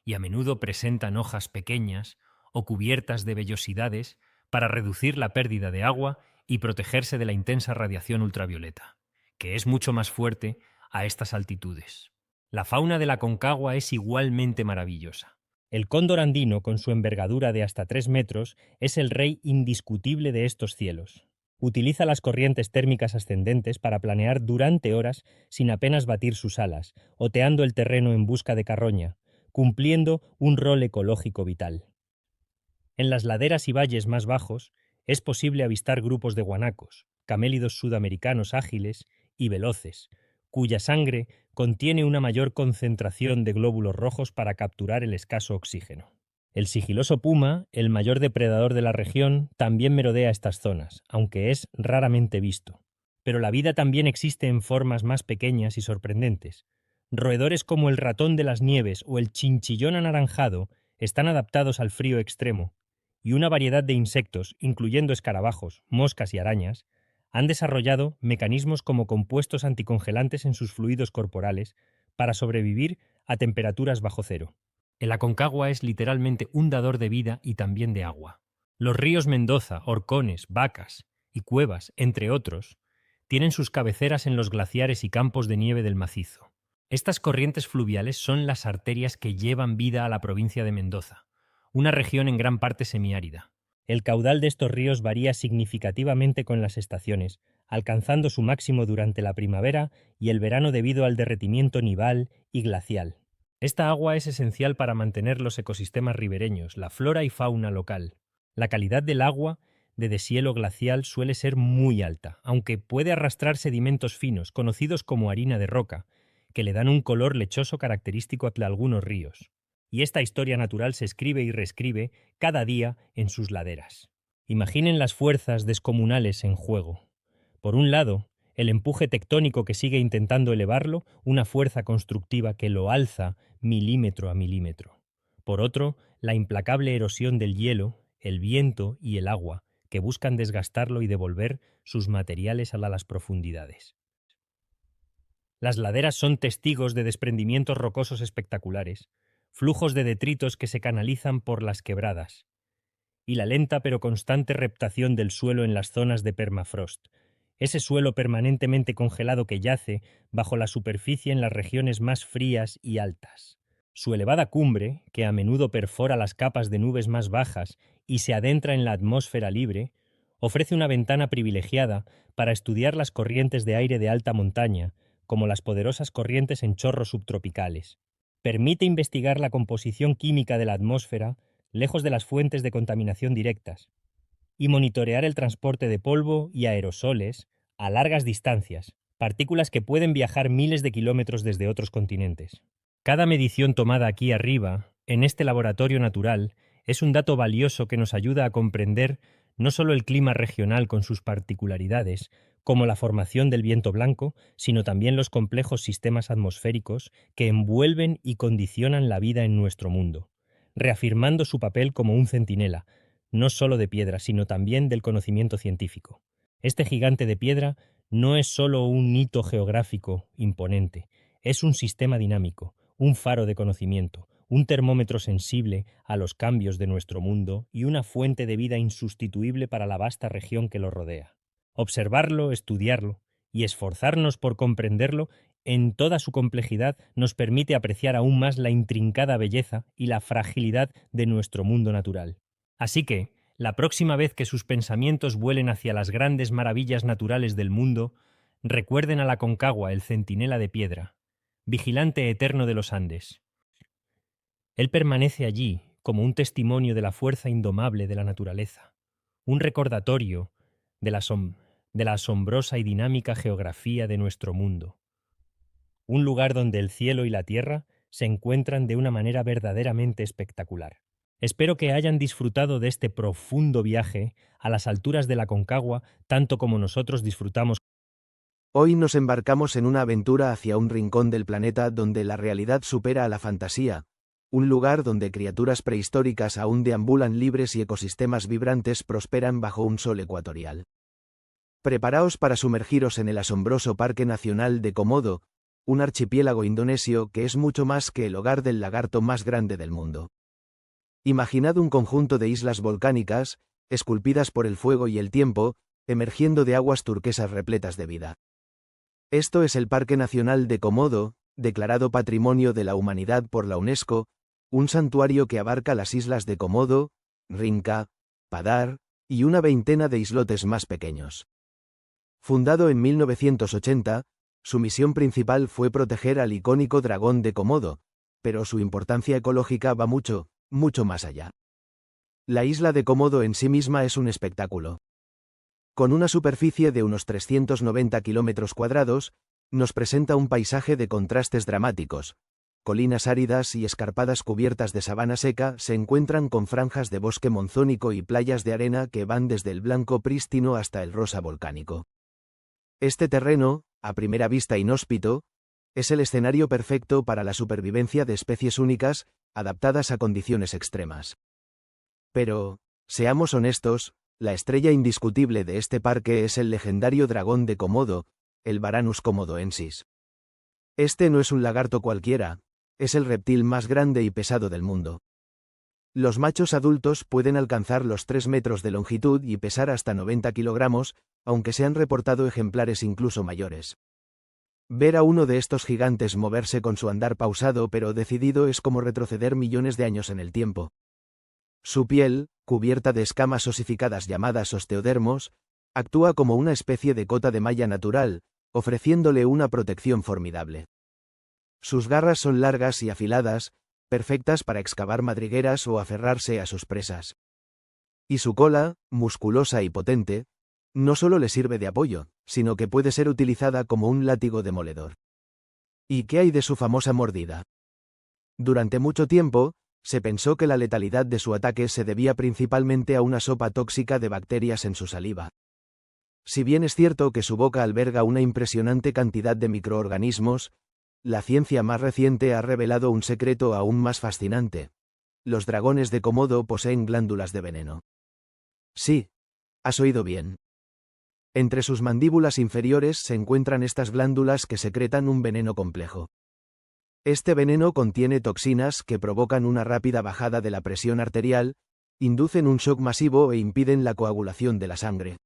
y a menudo presentan hojas pequeñas o cubiertas de vellosidades para reducir la pérdida de agua y protegerse de la intensa radiación ultravioleta, que es mucho más fuerte a estas altitudes. La fauna de la Concagua es igualmente maravillosa. El cóndor andino, con su envergadura de hasta 3 metros, es el rey indiscutible de estos cielos. Utiliza las corrientes térmicas ascendentes para planear durante horas sin apenas batir sus alas, oteando el terreno en busca de carroña, cumpliendo un rol ecológico vital. En las laderas y valles más bajos es posible avistar grupos de guanacos, camélidos sudamericanos ágiles y veloces, cuya sangre contiene una mayor concentración de glóbulos rojos para capturar el escaso oxígeno. El sigiloso puma, el mayor depredador de la región, también merodea estas zonas, aunque es raramente visto. Pero la vida también existe en formas más pequeñas y sorprendentes. Roedores como el ratón de las nieves o el chinchillón anaranjado están adaptados al frío extremo, y una variedad de insectos, incluyendo escarabajos, moscas y arañas, han desarrollado mecanismos como compuestos anticongelantes en sus fluidos corporales para sobrevivir a temperaturas bajo cero. El Aconcagua es literalmente un dador de vida y también de agua. Los ríos Mendoza, Horcones, Vacas y Cuevas, entre otros, tienen sus cabeceras en los glaciares y campos de nieve del macizo. Estas corrientes fluviales son las arterias que llevan vida a la provincia de Mendoza, una región en gran parte semiárida. El caudal de estos ríos varía significativamente con las estaciones, alcanzando su máximo durante la primavera y el verano debido al derretimiento nival y glacial. Esta agua es esencial para mantener los ecosistemas ribereños, la flora y fauna local. La calidad del agua de deshielo glacial suele ser muy alta, aunque puede arrastrar sedimentos finos, conocidos como harina de roca, que le dan un color lechoso característico a algunos ríos. Y esta historia natural se escribe y reescribe cada día en sus laderas. Imaginen las fuerzas descomunales en juego. Por un lado, el empuje tectónico que sigue intentando elevarlo, una fuerza constructiva que lo alza milímetro a milímetro. Por otro, la implacable erosión del hielo, el viento y el agua, que buscan desgastarlo y devolver sus materiales a las profundidades. Las laderas son testigos de desprendimientos rocosos espectaculares, flujos de detritos que se canalizan por las quebradas, y la lenta pero constante reptación del suelo en las zonas de permafrost, ese suelo permanentemente congelado que yace bajo la superficie en las regiones más frías y altas. Su elevada cumbre, que a menudo perfora las capas de nubes más bajas y se adentra en la atmósfera libre, ofrece una ventana privilegiada para estudiar las corrientes de aire de alta montaña, como las poderosas corrientes en chorros subtropicales. Permite investigar la composición química de la atmósfera lejos de las fuentes de contaminación directas, y monitorear el transporte de polvo y aerosoles a largas distancias, partículas que pueden viajar miles de kilómetros desde otros continentes. Cada medición tomada aquí arriba, en este laboratorio natural, es un dato valioso que nos ayuda a comprender no solo el clima regional con sus particularidades, como la formación del viento blanco, sino también los complejos sistemas atmosféricos que envuelven y condicionan la vida en nuestro mundo, reafirmando su papel como un centinela, no solo de piedra, sino también del conocimiento científico. Este gigante de piedra no es solo un hito geográfico imponente, es un sistema dinámico, un faro de conocimiento, un termómetro sensible a los cambios de nuestro mundo y una fuente de vida insustituible para la vasta región que lo rodea. Observarlo, estudiarlo y esforzarnos por comprenderlo en toda su complejidad nos permite apreciar aún más la intrincada belleza y la fragilidad de nuestro mundo natural. Así que, la próxima vez que sus pensamientos vuelen hacia las grandes maravillas naturales del mundo, recuerden a la Concagua, el centinela de piedra, vigilante eterno de los Andes. Él permanece allí, como un testimonio de la fuerza indomable de la naturaleza, un recordatorio de la asombrosa y dinámica geografía de nuestro mundo. Un lugar donde el cielo y la tierra se encuentran de una manera verdaderamente espectacular. Espero que hayan disfrutado de este profundo viaje a las alturas de la Aconcagua tanto como nosotros disfrutamos. Hoy nos embarcamos en una aventura hacia un rincón del planeta donde la realidad supera a la fantasía, un lugar donde criaturas prehistóricas aún deambulan libres y ecosistemas vibrantes prosperan bajo un sol ecuatorial. Preparaos para sumergiros en el asombroso Parque Nacional de Komodo, un archipiélago indonesio que es mucho más que el hogar del lagarto más grande del mundo. Imaginad un conjunto de islas volcánicas, esculpidas por el fuego y el tiempo, emergiendo de aguas turquesas repletas de vida. Esto es el Parque Nacional de Komodo, declarado Patrimonio de la Humanidad por la UNESCO, un santuario que abarca las islas de Komodo, Rinca, Padar, y una veintena de islotes más pequeños. Fundado en 1980, su misión principal fue proteger al icónico dragón de Komodo, pero su importancia ecológica va mucho, mucho más allá. La isla de Komodo en sí misma es un espectáculo. Con una superficie de unos 390 kilómetros cuadrados, nos presenta un paisaje de contrastes dramáticos. Colinas áridas y escarpadas cubiertas de sabana seca se encuentran con franjas de bosque monzónico y playas de arena que van desde el blanco prístino hasta el rosa volcánico. Este terreno, a primera vista inhóspito, es el escenario perfecto para la supervivencia de especies únicas, adaptadas a condiciones extremas. Pero, seamos honestos, la estrella indiscutible de este parque es el legendario dragón de Komodo, el Varanus komodoensis. Este no es un lagarto cualquiera, es el reptil más grande y pesado del mundo. Los machos adultos pueden alcanzar los 3 metros de longitud y pesar hasta 90 kilogramos, aunque se han reportado ejemplares incluso mayores. Ver a uno de estos gigantes moverse con su andar pausado pero decidido es como retroceder millones de años en el tiempo. Su piel, cubierta de escamas osificadas llamadas osteodermos, actúa como una especie de cota de malla natural, ofreciéndole una protección formidable. Sus garras son largas y afiladas, perfectas para excavar madrigueras o aferrarse a sus presas. Y su cola, musculosa y potente, no solo le sirve de apoyo, sino que puede ser utilizada como un látigo demoledor. ¿Y qué hay de su famosa mordida? Durante mucho tiempo, se pensó que la letalidad de su ataque se debía principalmente a una sopa tóxica de bacterias en su saliva. Si bien es cierto que su boca alberga una impresionante cantidad de microorganismos, la ciencia más reciente ha revelado un secreto aún más fascinante. Los dragones de Komodo poseen glándulas de veneno. Sí, has oído bien. Entre sus mandíbulas inferiores se encuentran estas glándulas que secretan un veneno complejo. Este veneno contiene toxinas que provocan una rápida bajada de la presión arterial, inducen un shock masivo e impiden la coagulación de la sangre.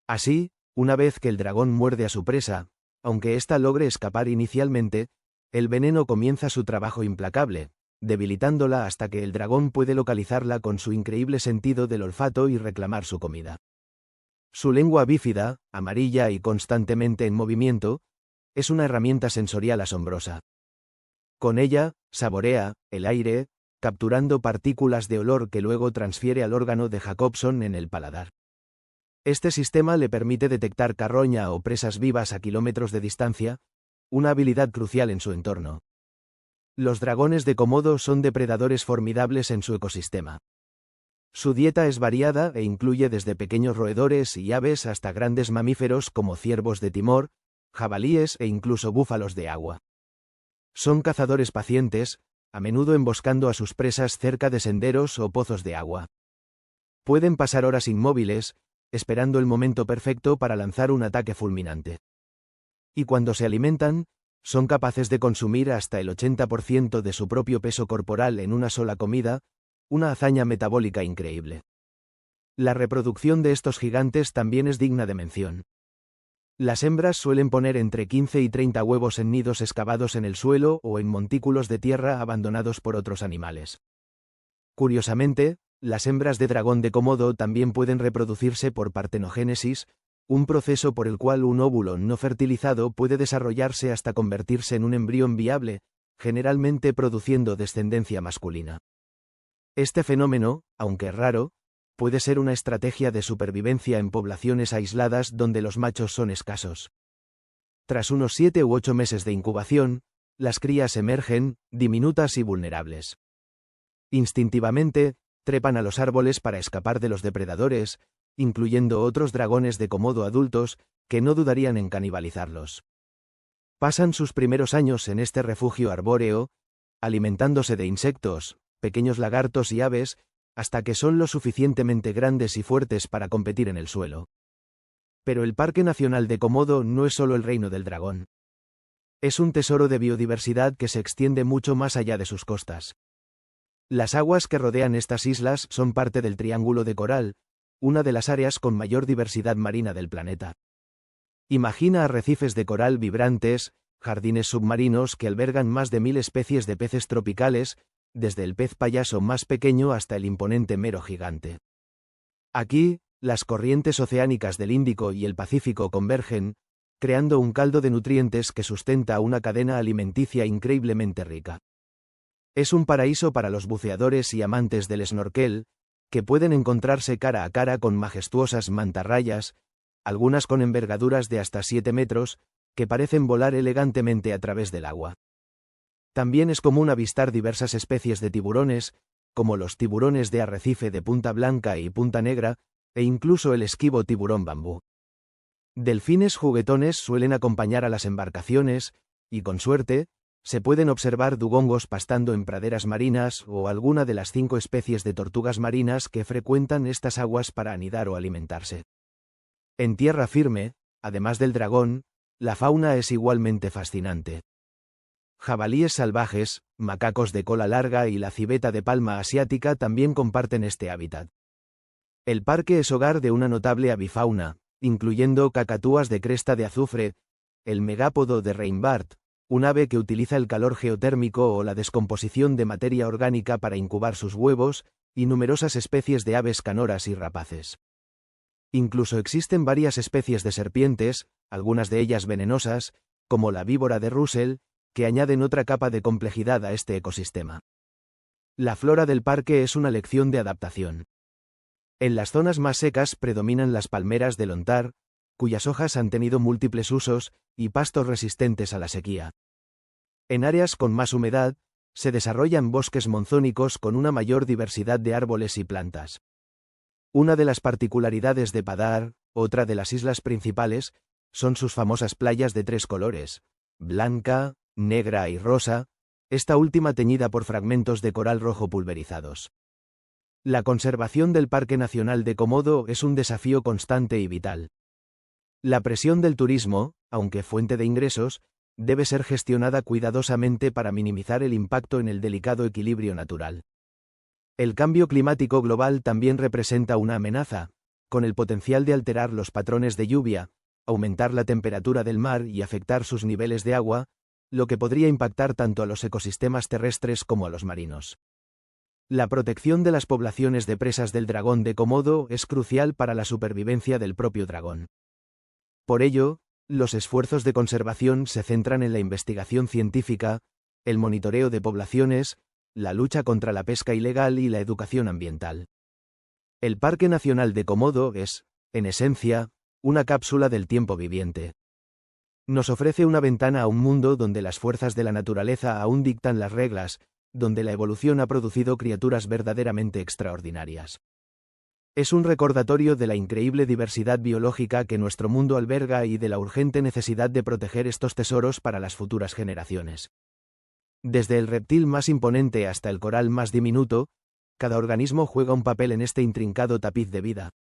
Así, una vez que el dragón muerde a su presa, aunque ésta logre escapar inicialmente, el veneno comienza su trabajo implacable, debilitándola hasta que el dragón puede localizarla con su increíble sentido del olfato y reclamar su comida. Su lengua bífida, amarilla y constantemente en movimiento, es una herramienta sensorial asombrosa. Con ella, saborea el aire, capturando partículas de olor que luego transfiere al órgano de Jacobson en el paladar. Este sistema le permite detectar carroña o presas vivas a kilómetros de distancia, una habilidad crucial en su entorno. Los dragones de Komodo son depredadores formidables en su ecosistema. Su dieta es variada e incluye desde pequeños roedores y aves hasta grandes mamíferos como ciervos de Timor, jabalíes e incluso búfalos de agua. Son cazadores pacientes, a menudo emboscando a sus presas cerca de senderos o pozos de agua. Pueden pasar horas inmóviles, esperando el momento perfecto para lanzar un ataque fulminante. Y cuando se alimentan, son capaces de consumir hasta el 80% de su propio peso corporal en una sola comida, una hazaña metabólica increíble. La reproducción de estos gigantes también es digna de mención. Las hembras suelen poner entre 15 y 30 huevos en nidos excavados en el suelo o en montículos de tierra abandonados por otros animales. Curiosamente, las hembras de dragón de Komodo también pueden reproducirse por partenogénesis, un proceso por el cual un óvulo no fertilizado puede desarrollarse hasta convertirse en un embrión viable, generalmente produciendo descendencia masculina. Este fenómeno, aunque raro, puede ser una estrategia de supervivencia en poblaciones aisladas donde los machos son escasos. Tras unos 7 u 8 meses de incubación, las crías emergen, diminutas y vulnerables. Instintivamente, trepan a los árboles para escapar de los depredadores, incluyendo otros dragones de Komodo adultos, que no dudarían en canibalizarlos. Pasan sus primeros años en este refugio arbóreo, alimentándose de insectos, pequeños lagartos y aves, hasta que son lo suficientemente grandes y fuertes para competir en el suelo. Pero el Parque Nacional de Komodo no es solo el reino del dragón. Es un tesoro de biodiversidad que se extiende mucho más allá de sus costas. Las aguas que rodean estas islas son parte del Triángulo de Coral, una de las áreas con mayor diversidad marina del planeta. Imagina arrecifes de coral vibrantes, jardines submarinos que albergan más de 1000 especies de peces tropicales, desde el pez payaso más pequeño hasta el imponente mero gigante. Aquí, las corrientes oceánicas del Índico y el Pacífico convergen, creando un caldo de nutrientes que sustenta una cadena alimenticia increíblemente rica. Es un paraíso para los buceadores y amantes del snorkel, que pueden encontrarse cara a cara con majestuosas mantarrayas, algunas con envergaduras de hasta 7 metros, que parecen volar elegantemente a través del agua. También es común avistar diversas especies de tiburones, como los tiburones de arrecife de punta blanca y punta negra, e incluso el esquivo tiburón bambú. Delfines juguetones suelen acompañar a las embarcaciones, y con suerte, se pueden observar dugongos pastando en praderas marinas o alguna de las 5 especies de tortugas marinas que frecuentan estas aguas para anidar o alimentarse. En tierra firme, además del dragón, la fauna es igualmente fascinante. Jabalíes salvajes, macacos de cola larga y la civeta de palma asiática también comparten este hábitat. El parque es hogar de una notable avifauna, incluyendo cacatúas de cresta de azufre, el megápodo de Reinbart, un ave que utiliza el calor geotérmico o la descomposición de materia orgánica para incubar sus huevos, y numerosas especies de aves canoras y rapaces. Incluso existen varias especies de serpientes, algunas de ellas venenosas, como la víbora de Russell, que añaden otra capa de complejidad a este ecosistema. La flora del parque es una lección de adaptación. En las zonas más secas predominan las palmeras de lontar, cuyas hojas han tenido múltiples usos, y pastos resistentes a la sequía. En áreas con más humedad, se desarrollan bosques monzónicos con una mayor diversidad de árboles y plantas. Una de las particularidades de Padar, otra de las islas principales, son sus famosas playas de 3 colores, blanca, negra y rosa, esta última teñida por fragmentos de coral rojo pulverizados. La conservación del Parque Nacional de Komodo es un desafío constante y vital. La presión del turismo, aunque fuente de ingresos, debe ser gestionada cuidadosamente para minimizar el impacto en el delicado equilibrio natural. El cambio climático global también representa una amenaza, con el potencial de alterar los patrones de lluvia, aumentar la temperatura del mar y afectar sus niveles de agua, lo que podría impactar tanto a los ecosistemas terrestres como a los marinos. La protección de las poblaciones de presas del dragón de Komodo es crucial para la supervivencia del propio dragón. Por ello, los esfuerzos de conservación se centran en la investigación científica, el monitoreo de poblaciones, la lucha contra la pesca ilegal y la educación ambiental. El Parque Nacional de Komodo es, en esencia, una cápsula del tiempo viviente. Nos ofrece una ventana a un mundo donde las fuerzas de la naturaleza aún dictan las reglas, donde la evolución ha producido criaturas verdaderamente extraordinarias. Es un recordatorio de la increíble diversidad biológica que nuestro mundo alberga y de la urgente necesidad de proteger estos tesoros para las futuras generaciones. Desde el reptil más imponente hasta el coral más diminuto, cada organismo juega un papel en este intrincado tapiz de vida.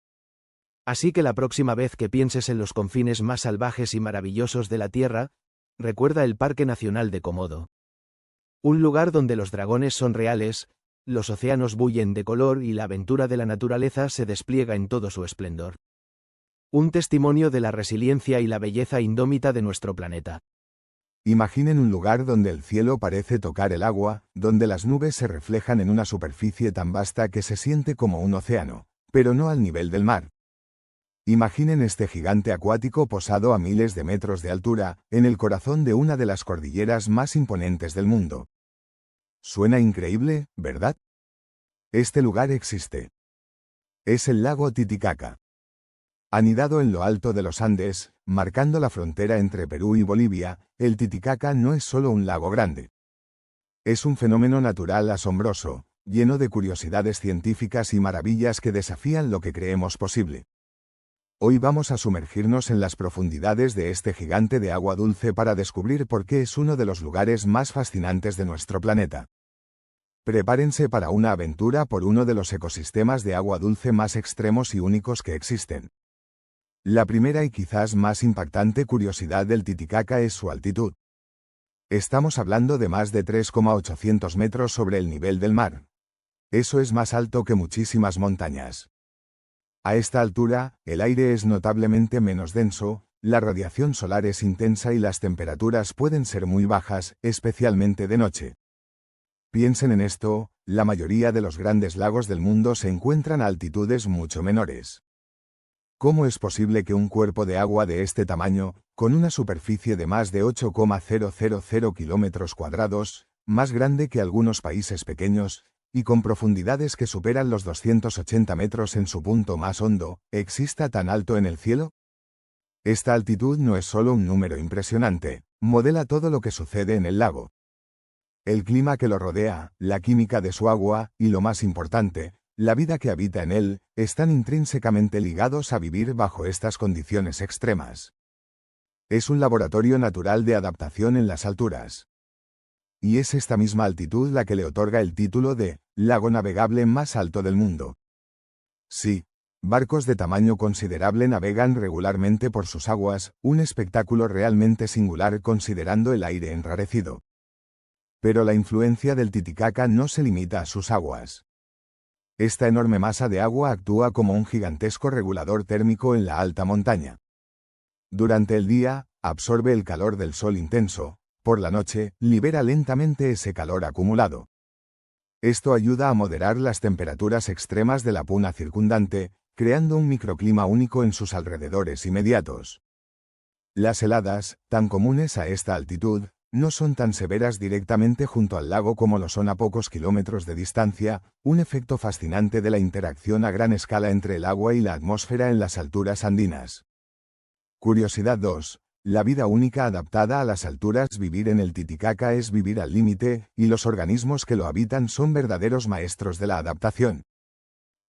Así que la próxima vez que pienses en los confines más salvajes y maravillosos de la Tierra, recuerda el Parque Nacional de Komodo. Un lugar donde los dragones son reales, los océanos bullen de color y la aventura de la naturaleza se despliega en todo su esplendor. Un testimonio de la resiliencia y la belleza indómita de nuestro planeta. Imaginen un lugar donde el cielo parece tocar el agua, donde las nubes se reflejan en una superficie tan vasta que se siente como un océano, pero no al nivel del mar. Imaginen este gigante acuático posado a miles de metros de altura, en el corazón de una de las cordilleras más imponentes del mundo. Suena increíble, ¿verdad? Este lugar existe. Es el lago Titicaca. Anidado en lo alto de los Andes, marcando la frontera entre Perú y Bolivia, el Titicaca no es solo un lago grande. Es un fenómeno natural asombroso, lleno de curiosidades científicas y maravillas que desafían lo que creemos posible. Hoy vamos a sumergirnos en las profundidades de este gigante de agua dulce para descubrir por qué es uno de los lugares más fascinantes de nuestro planeta. Prepárense para una aventura por uno de los ecosistemas de agua dulce más extremos y únicos que existen. La primera y quizás más impactante curiosidad del Titicaca es su altitud. Estamos hablando de más de 3,800 metros sobre el nivel del mar. Eso es más alto que muchísimas montañas. A esta altura, el aire es notablemente menos denso, la radiación solar es intensa y las temperaturas pueden ser muy bajas, especialmente de noche. Piensen en esto, la mayoría de los grandes lagos del mundo se encuentran a altitudes mucho menores. ¿Cómo es posible que un cuerpo de agua de este tamaño, con una superficie de más de 8,000 kilómetros cuadrados, más grande que algunos países pequeños, y con profundidades que superan los 280 metros en su punto más hondo, exista tan alto en el cielo? Esta altitud no es solo un número impresionante, modela todo lo que sucede en el lago. El clima que lo rodea, la química de su agua, y lo más importante, la vida que habita en él, están intrínsecamente ligados a vivir bajo estas condiciones extremas. Es un laboratorio natural de adaptación en las alturas. Y es esta misma altitud la que le otorga el título de lago navegable más alto del mundo. Sí, barcos de tamaño considerable navegan regularmente por sus aguas, un espectáculo realmente singular considerando el aire enrarecido. Pero la influencia del Titicaca no se limita a sus aguas. Esta enorme masa de agua actúa como un gigantesco regulador térmico en la alta montaña. Durante el día, absorbe el calor del sol intenso, por la noche, libera lentamente ese calor acumulado. Esto ayuda a moderar las temperaturas extremas de la puna circundante, creando un microclima único en sus alrededores inmediatos. Las heladas, tan comunes a esta altitud, no son tan severas directamente junto al lago como lo son a pocos kilómetros de distancia, un efecto fascinante de la interacción a gran escala entre el agua y la atmósfera en las alturas andinas. Curiosidad 2. La vida única adaptada a las alturas. Vivir en el Titicaca es vivir al límite, y los organismos que lo habitan son verdaderos maestros de la adaptación.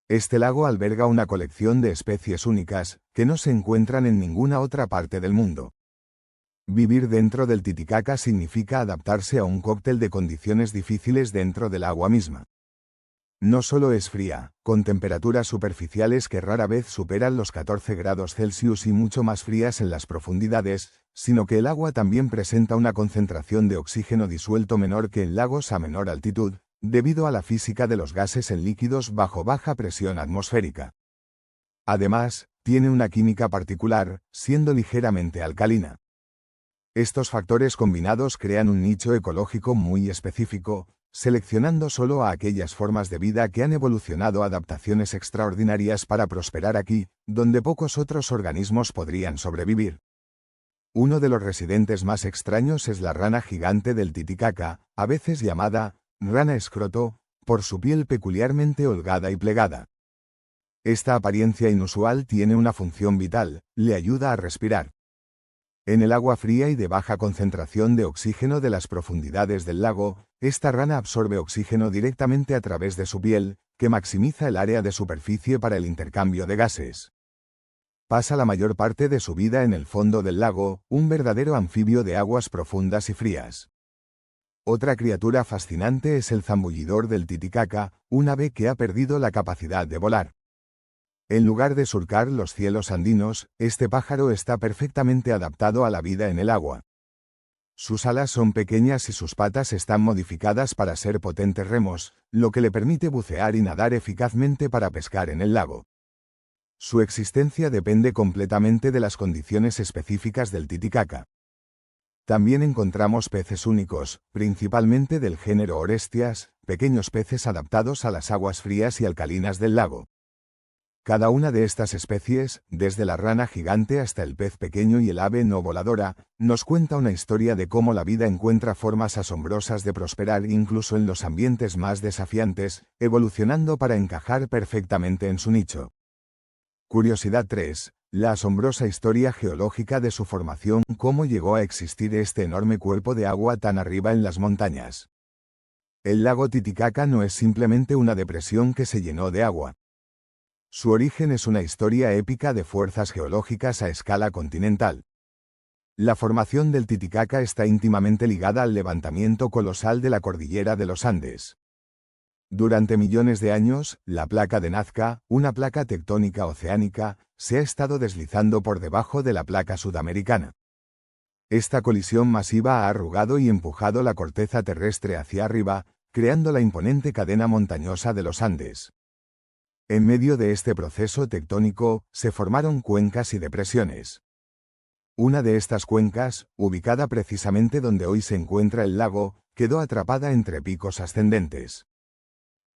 Este lago alberga una colección de especies únicas, que no se encuentran en ninguna otra parte del mundo. Vivir dentro del Titicaca significa adaptarse a un cóctel de condiciones difíciles dentro del agua misma. No solo es fría, con temperaturas superficiales que rara vez superan los 14 grados Celsius y mucho más frías en las profundidades, sino que el agua también presenta una concentración de oxígeno disuelto menor que en lagos a menor altitud, debido a la física de los gases en líquidos bajo baja presión atmosférica. Además, tiene una química particular, siendo ligeramente alcalina. Estos factores combinados crean un nicho ecológico muy específico, seleccionando solo a aquellas formas de vida que han evolucionado adaptaciones extraordinarias para prosperar aquí, donde pocos otros organismos podrían sobrevivir. Uno de los residentes más extraños es la rana gigante del Titicaca, a veces llamada rana escroto, por su piel peculiarmente holgada y plegada. Esta apariencia inusual tiene una función vital, le ayuda a respirar. En el agua fría y de baja concentración de oxígeno de las profundidades del lago, esta rana absorbe oxígeno directamente a través de su piel, que maximiza el área de superficie para el intercambio de gases. Pasa la mayor parte de su vida en el fondo del lago, un verdadero anfibio de aguas profundas y frías. Otra criatura fascinante es el zambullidor del Titicaca, un ave que ha perdido la capacidad de volar. En lugar de surcar los cielos andinos, este pájaro está perfectamente adaptado a la vida en el agua. Sus alas son pequeñas y sus patas están modificadas para ser potentes remos, lo que le permite bucear y nadar eficazmente para pescar en el lago. Su existencia depende completamente de las condiciones específicas del Titicaca. También encontramos peces únicos, principalmente del género Orestias, pequeños peces adaptados a las aguas frías y alcalinas del lago. Cada una de estas especies, desde la rana gigante hasta el pez pequeño y el ave no voladora, nos cuenta una historia de cómo la vida encuentra formas asombrosas de prosperar incluso en los ambientes más desafiantes, evolucionando para encajar perfectamente en su nicho. Curiosidad 3. La asombrosa historia geológica de su formación. ¿Cómo llegó a existir este enorme cuerpo de agua tan arriba en las montañas? El lago Titicaca no es simplemente una depresión que se llenó de agua. Su origen es una historia épica de fuerzas geológicas a escala continental. La formación del Titicaca está íntimamente ligada al levantamiento colosal de la cordillera de los Andes. Durante millones de años, la placa de Nazca, una placa tectónica oceánica, se ha estado deslizando por debajo de la placa sudamericana. Esta colisión masiva ha arrugado y empujado la corteza terrestre hacia arriba, creando la imponente cadena montañosa de los Andes. En medio de este proceso tectónico, se formaron cuencas y depresiones. Una de estas cuencas, ubicada precisamente donde hoy se encuentra el lago, quedó atrapada entre picos ascendentes.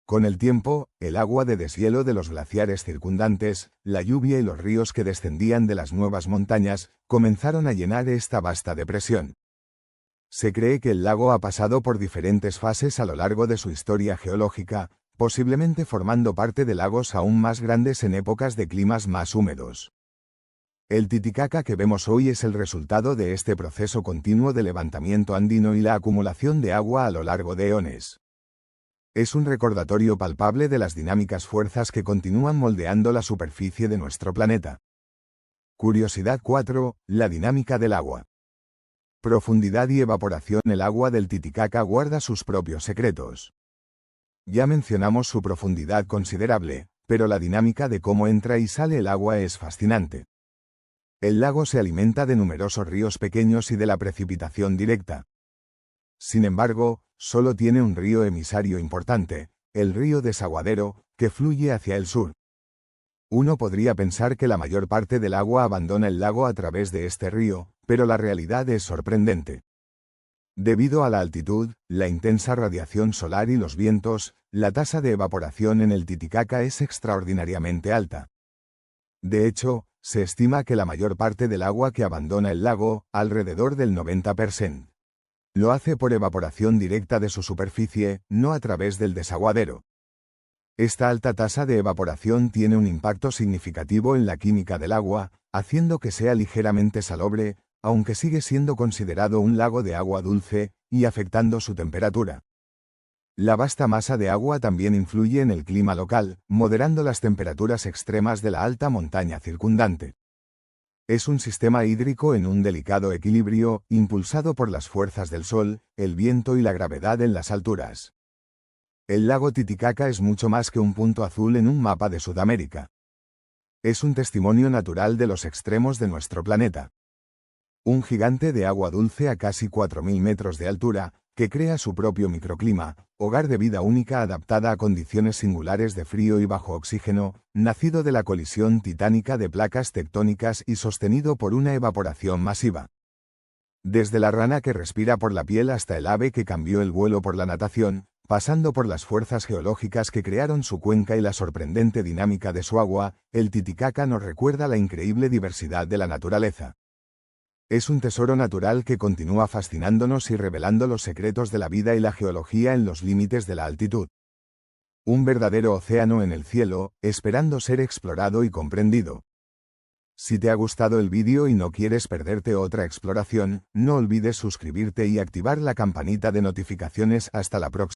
Con el tiempo, el agua de deshielo de los glaciares circundantes, la lluvia y los ríos que descendían de las nuevas montañas, comenzaron a llenar esta vasta depresión. Se cree que el lago ha pasado por diferentes fases a lo largo de su historia geológica, posiblemente formando parte de lagos aún más grandes en épocas de climas más húmedos. El Titicaca que vemos hoy es el resultado de este proceso continuo de levantamiento andino y la acumulación de agua a lo largo de eones. Es un recordatorio palpable de las dinámicas fuerzas que continúan moldeando la superficie de nuestro planeta. Curiosidad 4. La dinámica del agua. Profundidad y evaporación. El agua del Titicaca guarda sus propios secretos. Ya mencionamos su profundidad considerable, pero la dinámica de cómo entra y sale el agua es fascinante. El lago se alimenta de numerosos ríos pequeños y de la precipitación directa. Sin embargo, solo tiene un río emisario importante, el río Desaguadero, que fluye hacia el sur. Uno podría pensar que la mayor parte del agua abandona el lago a través de este río, pero la realidad es sorprendente. Debido a la altitud, la intensa radiación solar y los vientos, la tasa de evaporación en el Titicaca es extraordinariamente alta. De hecho, se estima que la mayor parte del agua que abandona el lago, alrededor del 90%, lo hace por evaporación directa de su superficie, no a través del desaguadero. Esta alta tasa de evaporación tiene un impacto significativo en la química del agua, haciendo que sea ligeramente salobre, aunque sigue siendo considerado un lago de agua dulce, y afectando su temperatura. La vasta masa de agua también influye en el clima local, moderando las temperaturas extremas de la alta montaña circundante. Es un sistema hídrico en un delicado equilibrio, impulsado por las fuerzas del sol, el viento y la gravedad en las alturas. El lago Titicaca es mucho más que un punto azul en un mapa de Sudamérica. Es un testimonio natural de los extremos de nuestro planeta. Un gigante de agua dulce a casi 4.000 metros de altura, que crea su propio microclima, hogar de vida única adaptada a condiciones singulares de frío y bajo oxígeno, nacido de la colisión titánica de placas tectónicas y sostenido por una evaporación masiva. Desde la rana que respira por la piel hasta el ave que cambió el vuelo por la natación, pasando por las fuerzas geológicas que crearon su cuenca y la sorprendente dinámica de su agua, el Titicaca nos recuerda la increíble diversidad de la naturaleza. Es un tesoro natural que continúa fascinándonos y revelando los secretos de la vida y la geología en los límites de la altitud. Un verdadero océano en el cielo, esperando ser explorado y comprendido. Si te ha gustado el vídeo y no quieres perderte otra exploración, no olvides suscribirte y activar la campanita de notificaciones. Hasta la próxima.